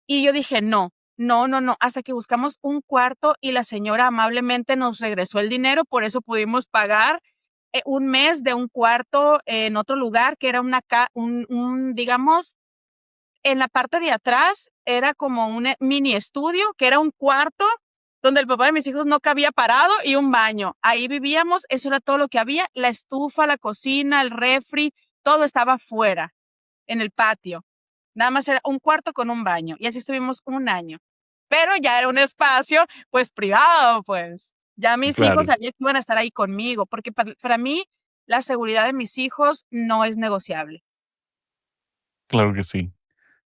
y yo dije, no, no, no, no, hasta que buscamos un cuarto y la señora amablemente nos regresó el dinero, por eso pudimos pagar un mes de un cuarto en otro lugar que era digamos, en la parte de atrás era como un mini estudio, que era un cuarto donde el papá de mis hijos no cabía parado y un baño. Ahí vivíamos, eso era todo lo que había, la estufa, la cocina, el refri, todo estaba afuera, en el patio. Nada más era un cuarto con un baño y así estuvimos un año. Pero ya era un espacio, pues, privado, pues. Ya mis hijos Claro, sabían que iban a estar ahí conmigo, porque para mí la seguridad de mis hijos no es negociable. claro que sí.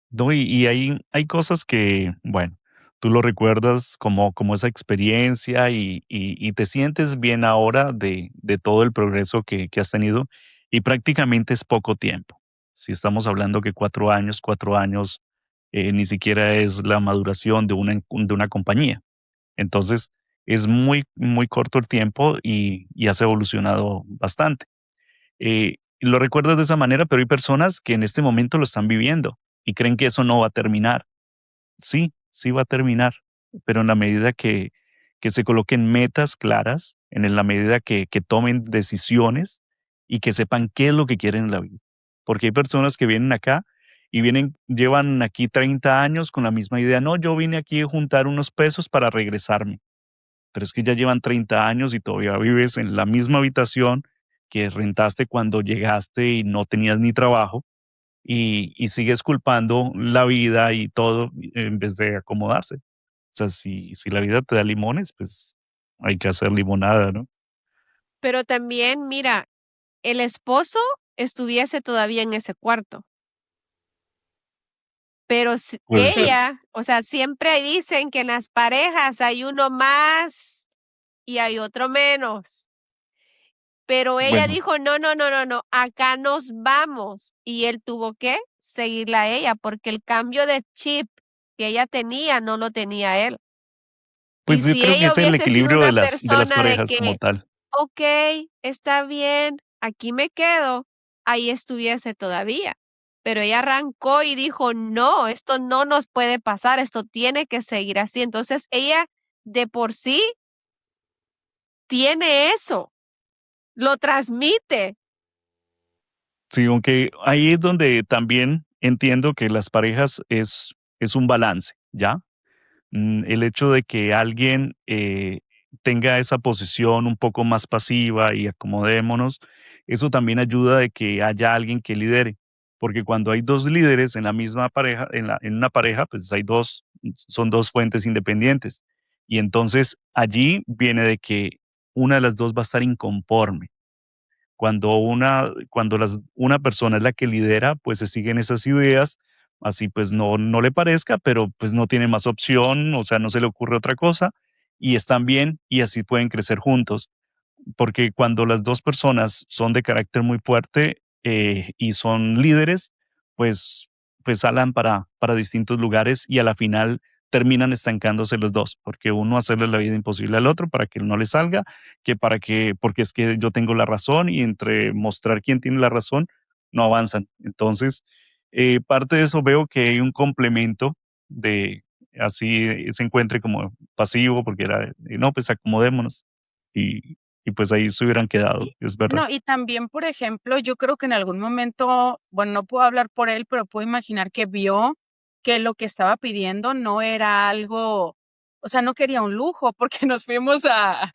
No, y hay cosas que, bueno, tú lo recuerdas como esa experiencia y te sientes bien ahora de todo el progreso que has tenido, y prácticamente es poco tiempo. Si estamos hablando que 4 años, ni siquiera es la maduración de una compañía. Entonces, es muy, muy corto el tiempo y has evolucionado bastante. Lo recuerdas de esa manera, pero hay personas que en este momento lo están viviendo y creen que eso no va a terminar. Sí, sí va a terminar, pero en la medida que se coloquen metas claras, en la medida que tomen decisiones y que sepan qué es lo que quieren en la vida. Porque hay personas que vienen acá y llevan aquí 30 años con la misma idea. No, yo vine aquí a juntar unos pesos para regresarme, pero es que ya llevan 30 años y todavía vives en la misma habitación que rentaste cuando llegaste y no tenías ni trabajo y sigues culpando la vida y todo en vez de acomodarse. O sea, si la vida te da limones, pues hay que hacer limonada, ¿no? Pero también, mira, el esposo estuviese todavía en ese cuarto, pero Puede ser. Sí, ella, o sea, siempre dicen que en las parejas hay uno más y hay otro menos. Pero ella Bueno, dijo, no, no, no, no, no, acá nos vamos. Y él tuvo que seguirla a ella porque el cambio de chip que ella tenía no lo tenía él. Y pues yo si creo que ella es el hubiese sido equilibrio una de las persona de parejas como que, tal. ok, está bien, aquí me quedo, ahí estuviese todavía. Pero ella arrancó y dijo, no, esto no nos puede pasar, esto tiene que seguir así. Entonces ella de por sí tiene eso, lo transmite. Sí, aunque ahí es donde también entiendo que las parejas es un balance, ¿ya? El hecho de que alguien tenga esa posición un poco más pasiva y acomodémonos, eso también ayuda de que haya alguien que lidere, porque cuando hay dos líderes en la misma pareja, en una pareja, pues son dos fuentes independientes. Y entonces allí viene de que una de las dos va a estar inconforme. Una persona es la que lidera, pues se siguen esas ideas, así pues no le parezca, pero pues no tiene más opción, o sea, no se le ocurre otra cosa, y están bien, y así pueden crecer juntos. Porque cuando las 2 personas son de carácter muy fuerte, y son líderes, pues jalan para distintos lugares y a la final terminan estancándose los 2 porque uno hacerle la vida imposible al otro para que no le salga, porque es que yo tengo la razón y entre mostrar quién tiene la razón, no avanzan. Entonces, parte de eso veo que hay un complemento de así se encuentre como pasivo, porque era, no, pues acomodémonos. Y y pues ahí se hubieran quedado, y es verdad. no, y también, por ejemplo, yo creo que en algún momento, bueno, no puedo hablar por él, pero puedo imaginar que vio que lo que estaba pidiendo no era algo, o sea, no quería un lujo, porque nos fuimos a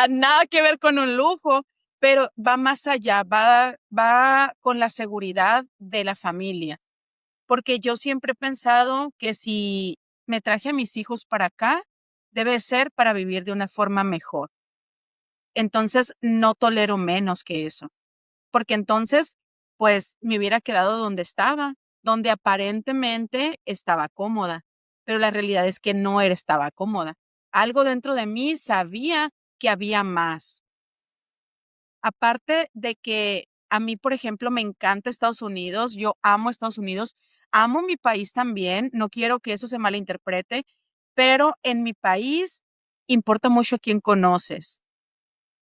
nada que ver con un lujo, pero va más allá, va con la seguridad de la familia, porque yo siempre he pensado que si me traje a mis hijos para acá, debe ser para vivir de una forma mejor. Entonces, no tolero menos que eso, porque entonces, pues, me hubiera quedado donde estaba. donde aparentemente estaba cómoda, pero la realidad es que no estaba cómoda. Algo dentro de mí sabía que había más. Aparte de que a mí, por ejemplo, me encanta Estados Unidos, yo amo Estados Unidos, amo mi país también, no quiero que eso se malinterprete, pero en mi país importa mucho a quién conoces.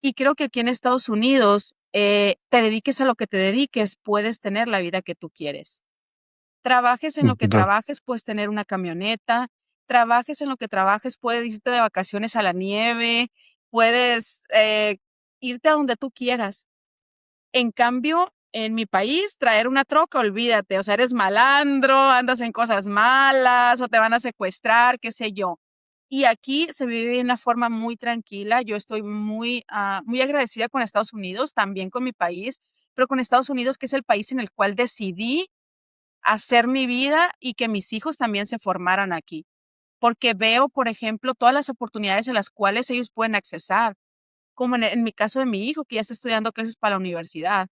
Y creo que aquí en Estados Unidos, te dediques a lo que te dediques, puedes tener la vida que tú quieres. Trabajes en Es lo que verdad. trabajes, puedes tener una camioneta, trabajes en lo que trabajes, puedes irte de vacaciones a la nieve, puedes irte a donde tú quieras. En cambio, en mi país, traer una troca, olvídate, o sea, eres malandro, andas en cosas malas o te van a secuestrar, qué sé yo. Y aquí se vive de una forma muy tranquila. Yo estoy muy agradecida con Estados Unidos, también con mi país, pero con Estados Unidos, que es el país en el cual decidí hacer mi vida y que mis hijos también se formaran aquí. Porque veo, por ejemplo, todas las oportunidades en las cuales ellos pueden accesar, como en mi caso de mi hijo, que ya está estudiando clases para la universidad.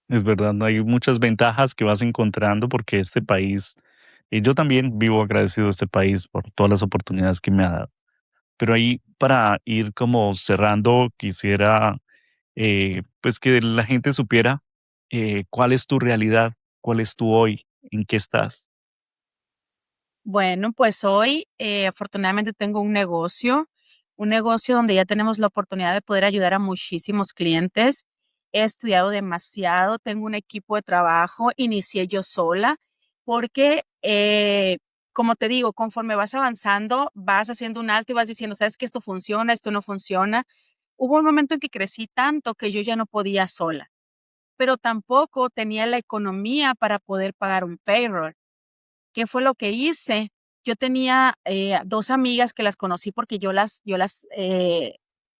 Es verdad, no hay muchas ventajas que vas encontrando porque este país, y yo también vivo agradecido a este país por todas las oportunidades que me ha dado. Pero ahí para ir como cerrando, quisiera pues que la gente supiera cuál es tu realidad, cuál es tu hoy, en qué estás. Bueno, pues hoy, afortunadamente tengo un negocio donde ya tenemos la oportunidad de poder ayudar a muchísimos clientes. He estudiado demasiado, tengo un equipo de trabajo, inicié yo sola, porque, como te digo, conforme vas avanzando, vas haciendo un alto y vas diciendo, sabes que esto funciona, esto no funciona. Hubo un momento en que crecí tanto que yo ya no podía sola, pero tampoco tenía la economía para poder pagar un payroll. ¿Qué fue lo que hice? Yo tenía, 2 amigas que las conocí porque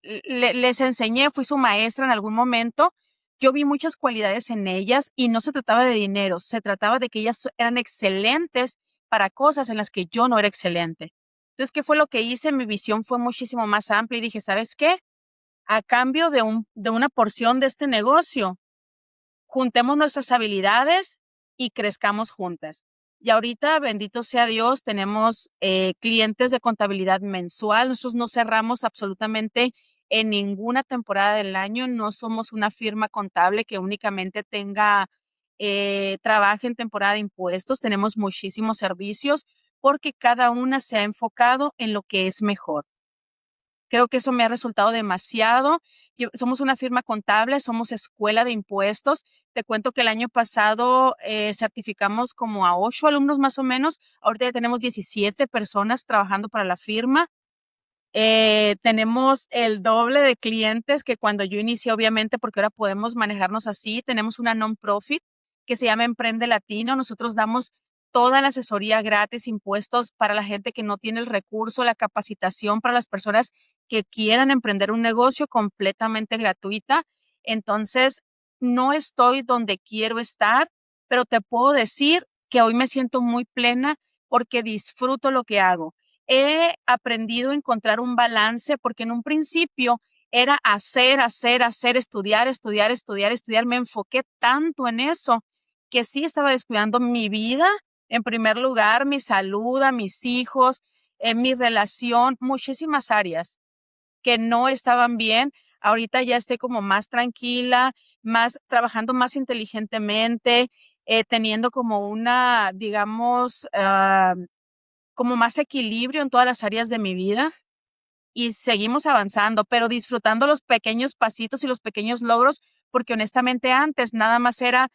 les enseñé, fui su maestra en algún momento. Yo vi muchas cualidades en ellas y no se trataba de dinero, se trataba de que ellas eran excelentes para cosas en las que yo no era excelente. Entonces, ¿qué fue lo que hice? Mi visión fue muchísimo más amplia y dije: "¿Sabes qué? A cambio de una porción de este negocio, juntemos nuestras habilidades y crezcamos juntas". Y ahorita, bendito sea Dios, tenemos clientes de contabilidad mensual. Nosotros no cerramos absolutamente en ninguna temporada del año. No somos una firma contable que únicamente trabaje en temporada de impuestos. Tenemos muchísimos servicios porque cada una se ha enfocado en lo que es mejor. Creo que eso me ha resultado demasiado. Somos una firma contable, somos escuela de impuestos. Te cuento que el año pasado certificamos como a 8 alumnos más o menos. Ahorita ya tenemos 17 personas trabajando para la firma. Tenemos el doble de clientes que cuando yo inicié, obviamente, porque ahora podemos manejarnos así. Tenemos una non-profit que se llama Emprende Latino. Nosotros damos toda la asesoría gratis, impuestos para la gente que no tiene el recurso, la capacitación para las personas que quieran emprender un negocio completamente gratuita. Entonces, no estoy donde quiero estar, pero te puedo decir que hoy me siento muy plena porque disfruto lo que hago. He aprendido a encontrar un balance porque en un principio era hacer, hacer, hacer, estudiar, estudiar, estudiar, estudiar. Me enfoqué tanto en eso que sí estaba descuidando mi vida, en primer lugar, mi salud, a mis hijos, mi relación, muchísimas áreas que no estaban bien. Ahorita ya estoy como más tranquila, más trabajando más inteligentemente, teniendo como una, digamos, como más equilibrio en todas las áreas de mi vida y seguimos avanzando, pero disfrutando los pequeños pasitos y los pequeños logros, porque honestamente antes nada más era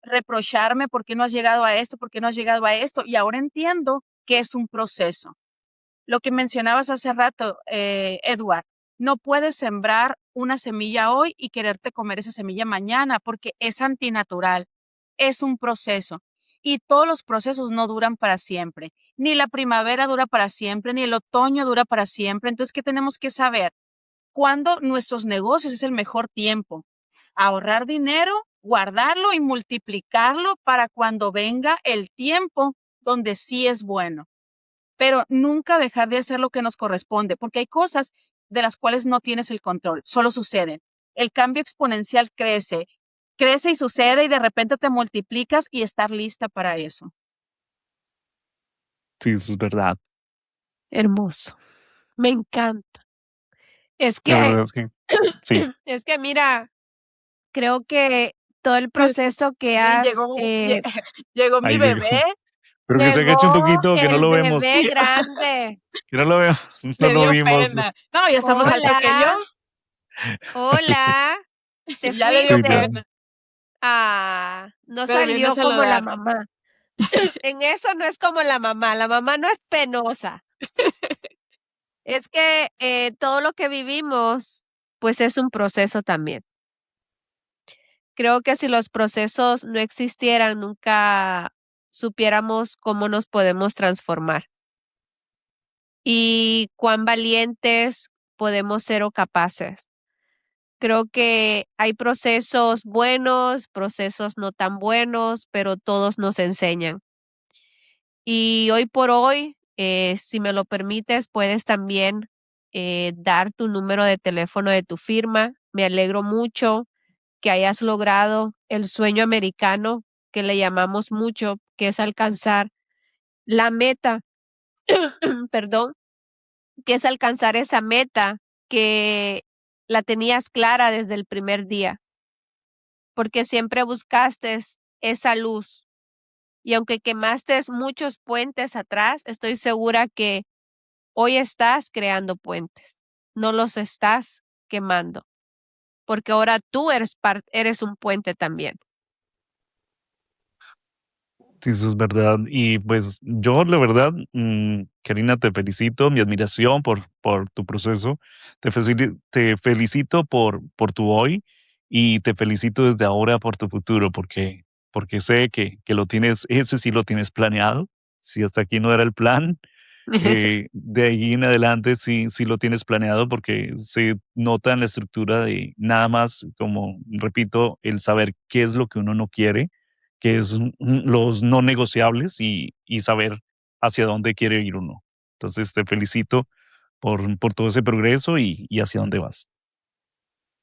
reprocharme por qué no has llegado a esto, por qué no has llegado a esto, y ahora entiendo que es un proceso. Lo que mencionabas hace rato, Edward, no puedes sembrar una semilla hoy y quererte comer esa semilla mañana porque es antinatural, es un proceso y todos los procesos no duran para siempre. Ni la primavera dura para siempre, ni el otoño dura para siempre. Entonces, ¿qué tenemos que saber? Cuándo nuestros negocios es el mejor tiempo. Ahorrar dinero, guardarlo y multiplicarlo para cuando venga el tiempo donde sí es bueno, pero nunca dejar de hacer lo que nos corresponde, porque hay cosas de las cuales no tienes el control, solo suceden. El cambio exponencial crece. crece y sucede y de repente te multiplicas y estar lista para eso. Sí, eso es verdad. Hermoso. Me encanta. Es La que, verdad es que sí. es que mira, creo que todo el proceso que Miren, has, llegó mi Ahí llegó. bebé, Pero que se agache un llegó poquito, que no el lo vemos. bebé grande. Que no lo vemos, no le lo dio vimos. pena. No, ya está más alto que yo. Hola, hola, te Ya le dio Sí, ya. fuiste. pena, No pero viene a salió como la saludar. mamá. En eso no es como la mamá no es penosa. Es que todo lo que vivimos, pues es un proceso también. Creo que si los procesos no existieran, nunca supiéramos cómo nos podemos transformar y cuán valientes podemos ser o capaces. Creo que hay procesos buenos, procesos no tan buenos, pero todos nos enseñan. Y hoy por hoy, si me lo permites, puedes también dar tu número de teléfono de tu firma. Me alegro mucho que hayas logrado el sueño americano que le llamamos mucho, que es alcanzar la meta, perdón, que es alcanzar esa meta que la tenías clara desde el primer día, porque siempre buscaste esa luz. Y aunque quemaste muchos puentes atrás, estoy segura que hoy estás creando puentes, no los estás quemando, porque ahora tú eres un puente también. Sí, eso es verdad. Y pues yo, la verdad, Karina, te felicito, mi admiración por tu proceso. Te felicito por tu hoy y te felicito desde ahora por tu futuro, porque sé que lo tienes, ese sí lo tienes planeado. Si hasta aquí no era el plan, de ahí en adelante sí lo tienes planeado porque se nota en la estructura de nada más, como repito, el saber qué es lo que uno no quiere, qué es los no negociables y saber hacia dónde quiere ir uno. Entonces te felicito por todo ese progreso y hacia dónde vas.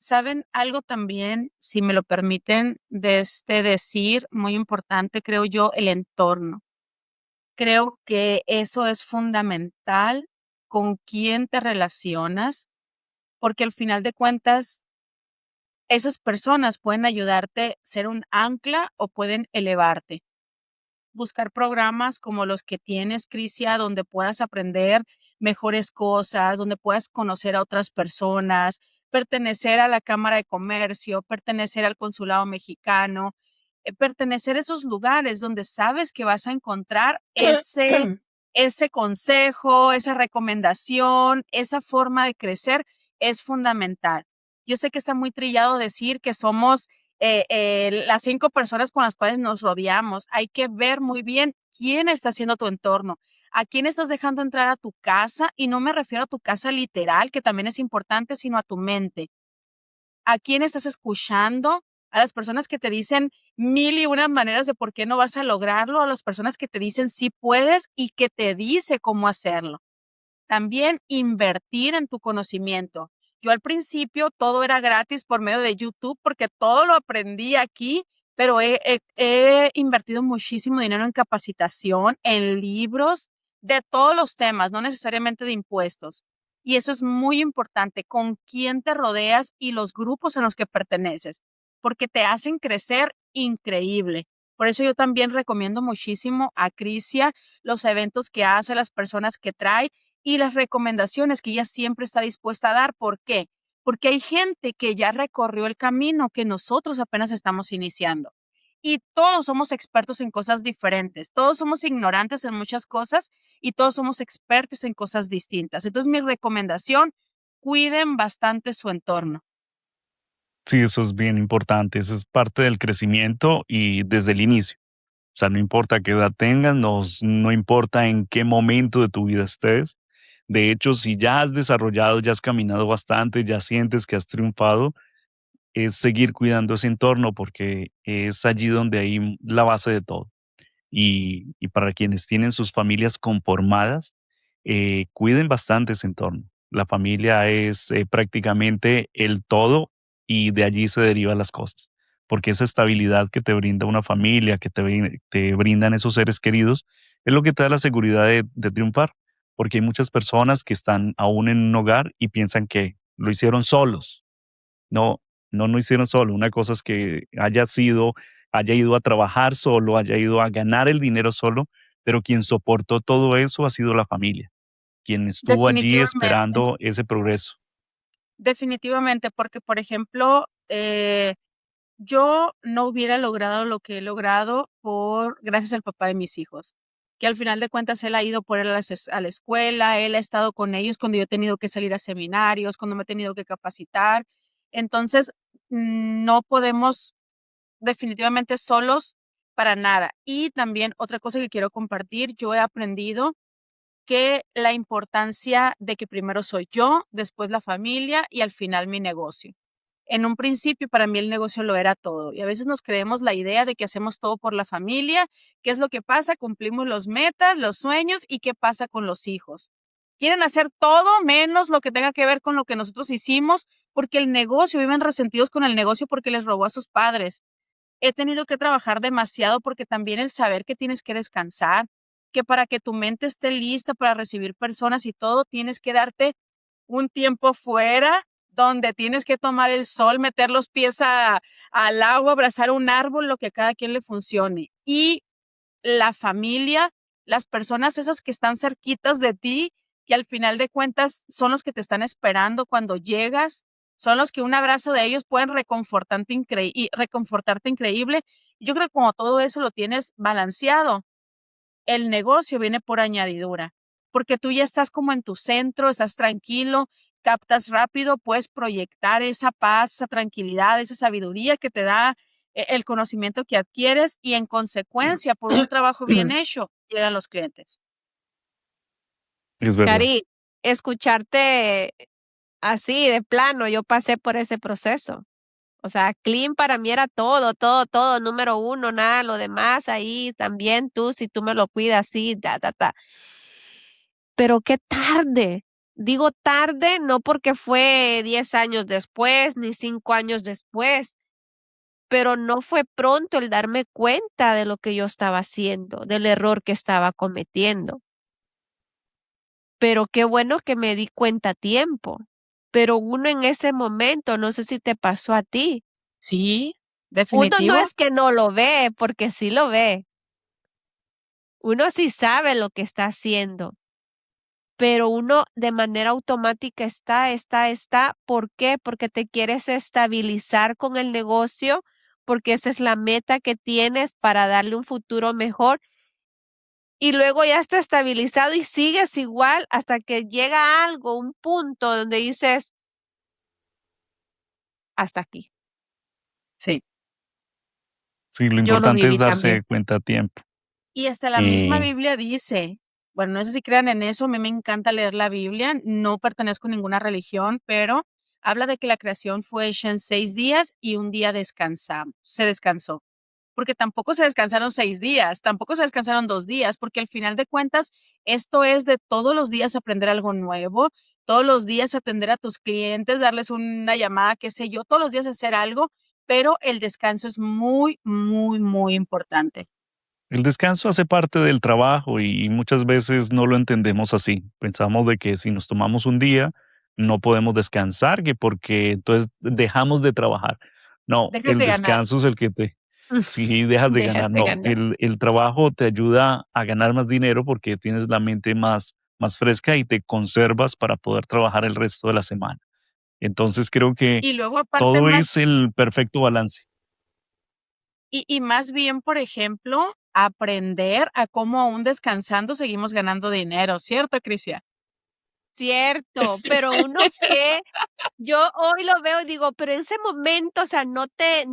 ¿Saben algo también, si me lo permiten, de decir, muy importante, creo yo, el entorno? Creo que eso es fundamental, con quién te relacionas, porque al final de cuentas, esas personas pueden ayudarte, ser un ancla o pueden elevarte. Buscar programas como los que tienes, Crisia, donde puedas aprender mejores cosas, donde puedas conocer a otras personas, pertenecer a la Cámara de Comercio, pertenecer al Consulado Mexicano, pertenecer a esos lugares donde sabes que vas a encontrar ese consejo, esa recomendación, esa forma de crecer es fundamental. Yo sé que está muy trillado decir que somos las 5 personas con las cuales nos rodeamos. Hay que ver muy bien quién está haciendo tu entorno, a quién estás dejando entrar a tu casa, y no me refiero a tu casa literal, que también es importante, sino a tu mente. ¿A quién estás escuchando? A las personas que te dicen mil y una maneras de por qué no vas a lograrlo, a las personas que te dicen sí puedes y que te dice cómo hacerlo. También invertir en tu conocimiento. Yo al principio todo era gratis por medio de YouTube porque todo lo aprendí aquí, pero he invertido muchísimo dinero en capacitación, en libros de todos los temas, no necesariamente de impuestos. Y eso es muy importante, con quién te rodeas y los grupos en los que perteneces, porque te hacen crecer increíble. Por eso yo también recomiendo muchísimo a Crisia, los eventos que hace, las personas que trae y las recomendaciones que ella siempre está dispuesta a dar. ¿Por qué? Porque hay gente que ya recorrió el camino que nosotros apenas estamos iniciando. Y todos somos expertos en cosas diferentes, todos somos ignorantes en muchas cosas y todos somos expertos en cosas distintas. Entonces, mi recomendación, cuiden bastante su entorno. Sí, eso es bien importante. Eso es parte del crecimiento y desde el inicio. O sea, no importa qué edad tengas, no importa en qué momento de tu vida estés. De hecho, si ya has desarrollado, ya has caminado bastante, ya sientes que has triunfado, es seguir cuidando ese entorno porque es allí donde hay la base de todo. Y para quienes tienen sus familias conformadas, cuiden bastante ese entorno. La familia es prácticamente el todo y de allí se derivan las cosas. porque esa estabilidad que te brinda una familia, que te brindan esos seres queridos, es lo que te da la seguridad de triunfar, porque hay muchas personas que están aún en un hogar y piensan que lo hicieron solos. No, no hicieron solo. Una cosa es que haya ido a trabajar solo, haya ido a ganar el dinero solo, pero quien soportó todo eso ha sido la familia, quien estuvo allí Definitivamente. esperando ese progreso. Definitivamente, porque, por ejemplo, yo no hubiera logrado lo que he logrado gracias al papá de mis hijos, que al final de cuentas él ha ido por él a la escuela, él ha estado con ellos cuando yo he tenido que salir a seminarios, cuando me he tenido que capacitar. Entonces, no podemos definitivamente solos para nada. Y también otra cosa que quiero compartir, yo he aprendido que la importancia de que primero soy yo, después la familia y al final mi negocio. En un principio para mí el negocio lo era todo y a veces nos creemos la idea de que hacemos todo por la familia. ¿Qué es lo que pasa? Cumplimos los metas, los sueños y ¿qué pasa con los hijos? Quieren hacer todo menos lo que tenga que ver con lo que nosotros hicimos porque el negocio, viven resentidos con el negocio porque les robó a sus padres. He tenido que trabajar demasiado porque también el saber que tienes que descansar, que para que tu mente esté lista para recibir personas y todo, tienes que darte un tiempo fuera donde tienes que tomar el sol, meter los pies al agua, abrazar un árbol, lo que a cada quien le funcione. Y la familia, las personas esas que están cerquitas de ti, que al final de cuentas son los que te están esperando cuando llegas, son los que un abrazo de ellos pueden reconfortarte increíble. Yo creo que como todo eso lo tienes balanceado, el negocio viene por añadidura, porque tú ya estás como en tu centro, estás tranquilo, captas rápido, puedes proyectar esa paz, esa tranquilidad, esa sabiduría que te da el conocimiento que adquieres y en consecuencia, por un trabajo bien hecho, llegan los clientes. Es verdad. Cari, escucharte así de plano, yo pasé por ese proceso. O sea, clean para mí era todo, todo, todo, número uno, nada, lo demás ahí también tú, si tú me lo cuidas, sí, ta. Pero qué tarde. Digo tarde no porque fue 10 años después, ni 5 años después, pero no fue pronto el darme cuenta de lo que yo estaba haciendo, del error que estaba cometiendo. Pero qué bueno que me di cuenta a tiempo. Pero uno en ese momento, no sé si te pasó a ti, Sí, uno no definitivo. es que no lo ve, porque sí lo ve. Uno sí sabe lo que está haciendo, pero uno de manera automática está. ¿Por qué? Porque te quieres estabilizar con el negocio, porque esa es la meta que tienes para darle un futuro mejor. Y luego ya está estabilizado y sigues igual hasta que llega algo, un punto donde dices, hasta aquí. Sí, lo Yo lo importante es viví también. darse cuenta a tiempo. Y hasta la misma Y Biblia dice, bueno, no sé si crean en eso, a mí me encanta leer la Biblia, no pertenezco a ninguna religión, pero habla de que la creación fue hecha en 6 días y un día se descansó. Porque tampoco se descansaron 6 días, tampoco se descansaron 2 días, porque al final de cuentas esto es de todos los días aprender algo nuevo, todos los días atender a tus clientes, darles una llamada, qué sé yo, todos los días hacer algo, pero el descanso es muy, muy, muy importante. el descanso hace parte del trabajo y muchas veces no lo entendemos así. Pensamos de que si nos tomamos un día, no podemos descansar, que porque entonces dejamos de trabajar. No, Dejas el de ganar. descanso es el que te, si dejas de ganar, Dejas de no, ganar. el trabajo te ayuda a ganar más dinero porque tienes la mente más fresca y te conservas para poder trabajar el resto de la semana. Entonces creo que Y luego aparte todo más es el perfecto balance. y más bien, por ejemplo, aprender a cómo aún descansando seguimos ganando dinero, ¿cierto, Crisia? Cierto, pero uno que yo hoy lo veo y digo, pero en ese momento, o sea, no te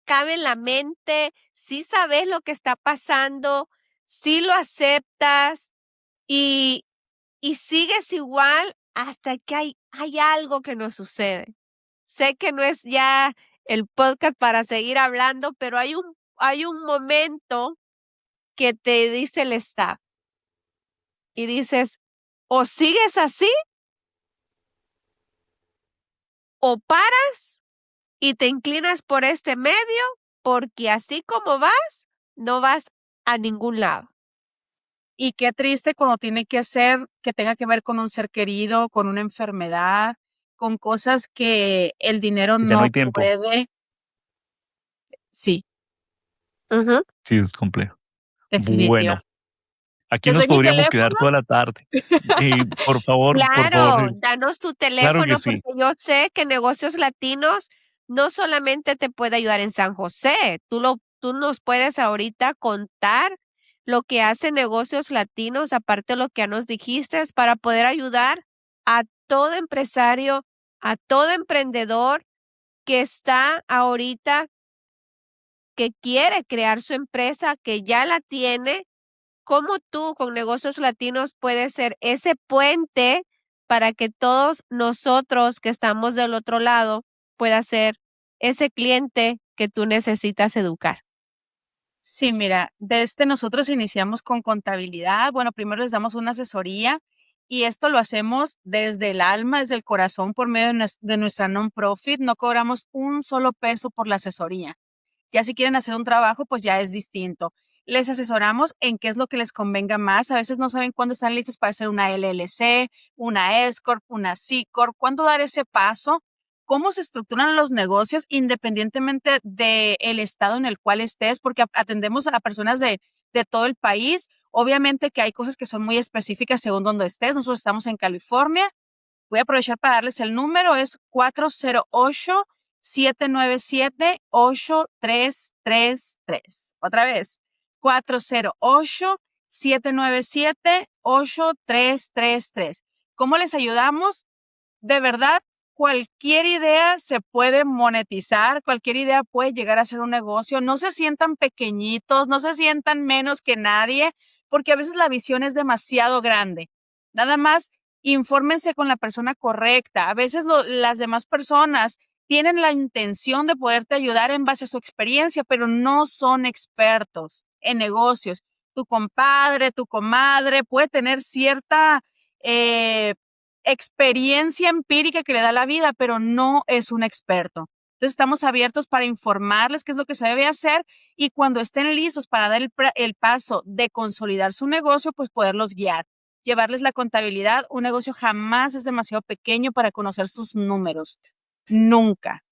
cabe en la mente, sí sabes lo que está pasando, sí lo aceptas y, y sigues igual hasta que hay algo que nos sucede. Sé que no es ya el podcast para seguir hablando, pero hay un momento que te dice el staff y dices, o sigues así o paras y te inclinas por este medio, porque así como vas, no vas a ningún lado. Y qué triste cuando tiene que ser, que tenga que ver con un ser querido, con una enfermedad, con cosas que el dinero Ya no no hay tiempo. puede. Sí, Ujú. Sí, es complejo. Bueno, definitiva. aquí ¿Les nos doy mi podríamos quedar teléfono? toda la tarde. Por favor, Claro, danos tu claro que teléfono, sí. porque yo sé que Negocios Latinos no solamente te puede ayudar en San José, tú nos puedes ahorita contar lo que hace Negocios Latinos, aparte de lo que ya nos dijiste, es para poder ayudar a todo empresario, a todo emprendedor que está ahorita, que quiere crear su empresa, que ya la tiene. ¿Cómo tú con Negocios Latinos puedes ser ese puente para que todos nosotros que estamos del otro lado pueda ser ese cliente que tú necesitas educar? Sí, mira, nosotros iniciamos con contabilidad. Bueno, primero les damos una asesoría y esto lo hacemos desde el alma, desde el corazón, por medio de nuestra non-profit. No cobramos un solo peso por la asesoría. Ya si quieren hacer un trabajo, pues ya es distinto. Les asesoramos en qué es lo que les convenga más. A veces no saben cuándo están listos para hacer una LLC, una S Corp, una C Corp, cuándo dar ese paso, cómo se estructuran los negocios independientemente del estado en el cual estés, porque atendemos a personas de todo el país. Obviamente que hay cosas que son muy específicas según donde estés. Nosotros estamos en California. Voy a aprovechar para darles el número, es 408-797-8333. Otra vez, 408-797-8333. ¿Cómo les ayudamos? De verdad, cualquier idea se puede monetizar, cualquier idea puede llegar a ser un negocio. No se sientan pequeñitos, no se sientan menos que nadie, porque a veces la visión es demasiado grande. Nada más, infórmense con la persona correcta. A veces las demás personas tienen la intención de poderte ayudar en base a su experiencia, pero no son expertos en negocios. Tu compadre, tu comadre puede tener cierta experiencia empírica que le da la vida, pero no es un experto. Entonces estamos abiertos para informarles qué es lo que se debe hacer y cuando estén listos para dar el paso de consolidar su negocio, pues poderlos guiar, llevarles la contabilidad. Un negocio jamás es demasiado pequeño para conocer sus números. Nunca,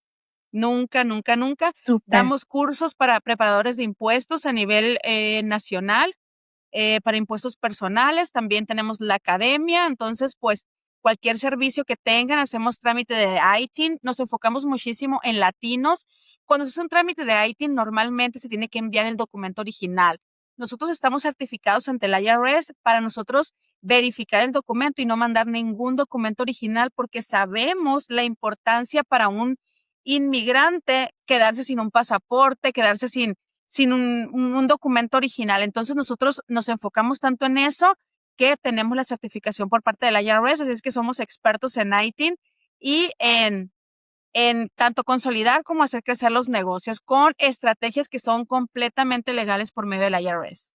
nunca, nunca, nunca. Súper. Damos cursos para preparadores de impuestos a nivel nacional, para impuestos personales. También tenemos la academia. Entonces, pues, cualquier servicio que tengan, hacemos trámite de ITIN. Nos enfocamos muchísimo en latinos. Cuando se hace un trámite de ITIN, normalmente se tiene que enviar el documento original. Nosotros estamos certificados ante el IRS para nosotros verificar el documento y no mandar ningún documento original porque sabemos la importancia para un inmigrante quedarse sin un pasaporte, quedarse sin un documento original. Entonces nosotros nos enfocamos tanto en eso que tenemos la certificación por parte de la IRS, así es que somos expertos en ITIN y en tanto consolidar como hacer crecer los negocios con estrategias que son completamente legales por medio de la IRS.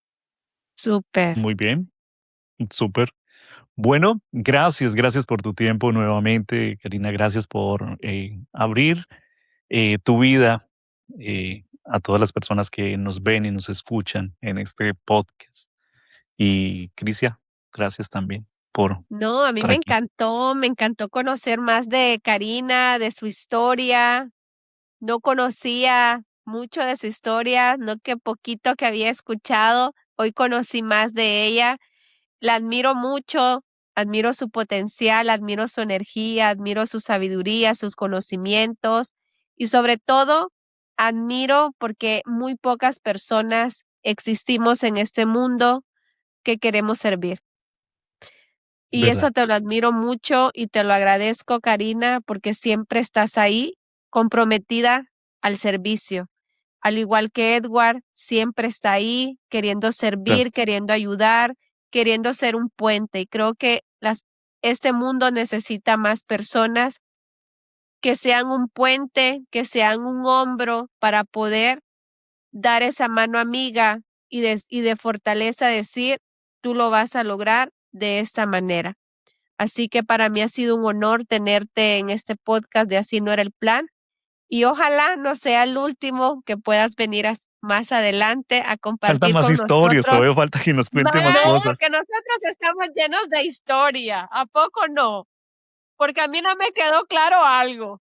Súper. Muy bien, súper. Bueno, gracias por tu tiempo nuevamente, Karina. Gracias por abrir tu vida a todas las personas que nos ven y nos escuchan en este podcast. Y Crisia, gracias también por No, a mí estar aquí. me encantó conocer más de Karina, de su historia. No conocía mucho de su historia, no que poquito que había escuchado, hoy conocí más de ella. La admiro mucho, admiro su potencial, admiro su energía, admiro su sabiduría, sus conocimientos y sobre todo admiro porque muy pocas personas existimos en este mundo que queremos servir. Y ¿Verdad? eso te lo admiro mucho y te lo agradezco, Karina, porque siempre estás ahí comprometida al servicio. Al igual que Edward, siempre está ahí queriendo servir, Gracias. queriendo ayudar, queriendo ser un puente. Y creo que este mundo necesita más personas que sean un puente, que sean un hombro para poder dar esa mano amiga y de fortaleza decir, tú lo vas a lograr de esta manera. Así que para mí ha sido un honor tenerte en este podcast de Así no era el plan y ojalá no sea el último que puedas venir más adelante a Faltan compartir más con historias, nosotros. todavía falta que nos cuente más Más, cosas. porque nosotros estamos llenos de historia. ¿A poco no? Porque a mí no me quedó claro algo.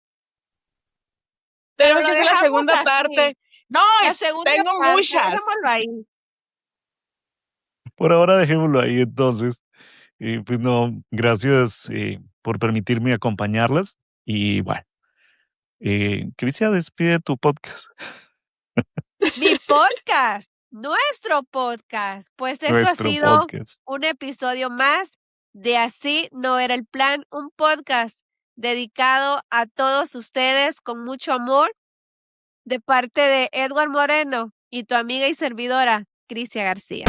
Pero Tenemos lo que hacer la dejamos segunda así. parte. No, La segunda tengo parte, muchas. dejémoslo ahí. Por ahora dejémoslo ahí entonces. Pues no, gracias por permitirme acompañarlas. Y bueno, Cristian, despide tu podcast, Mi podcast, nuestro podcast. Pues esto ha nuestro sido podcast. un episodio más de Así no era el plan, un podcast dedicado a todos ustedes con mucho amor de parte de Edward Moreno y tu amiga y servidora, Crisia García.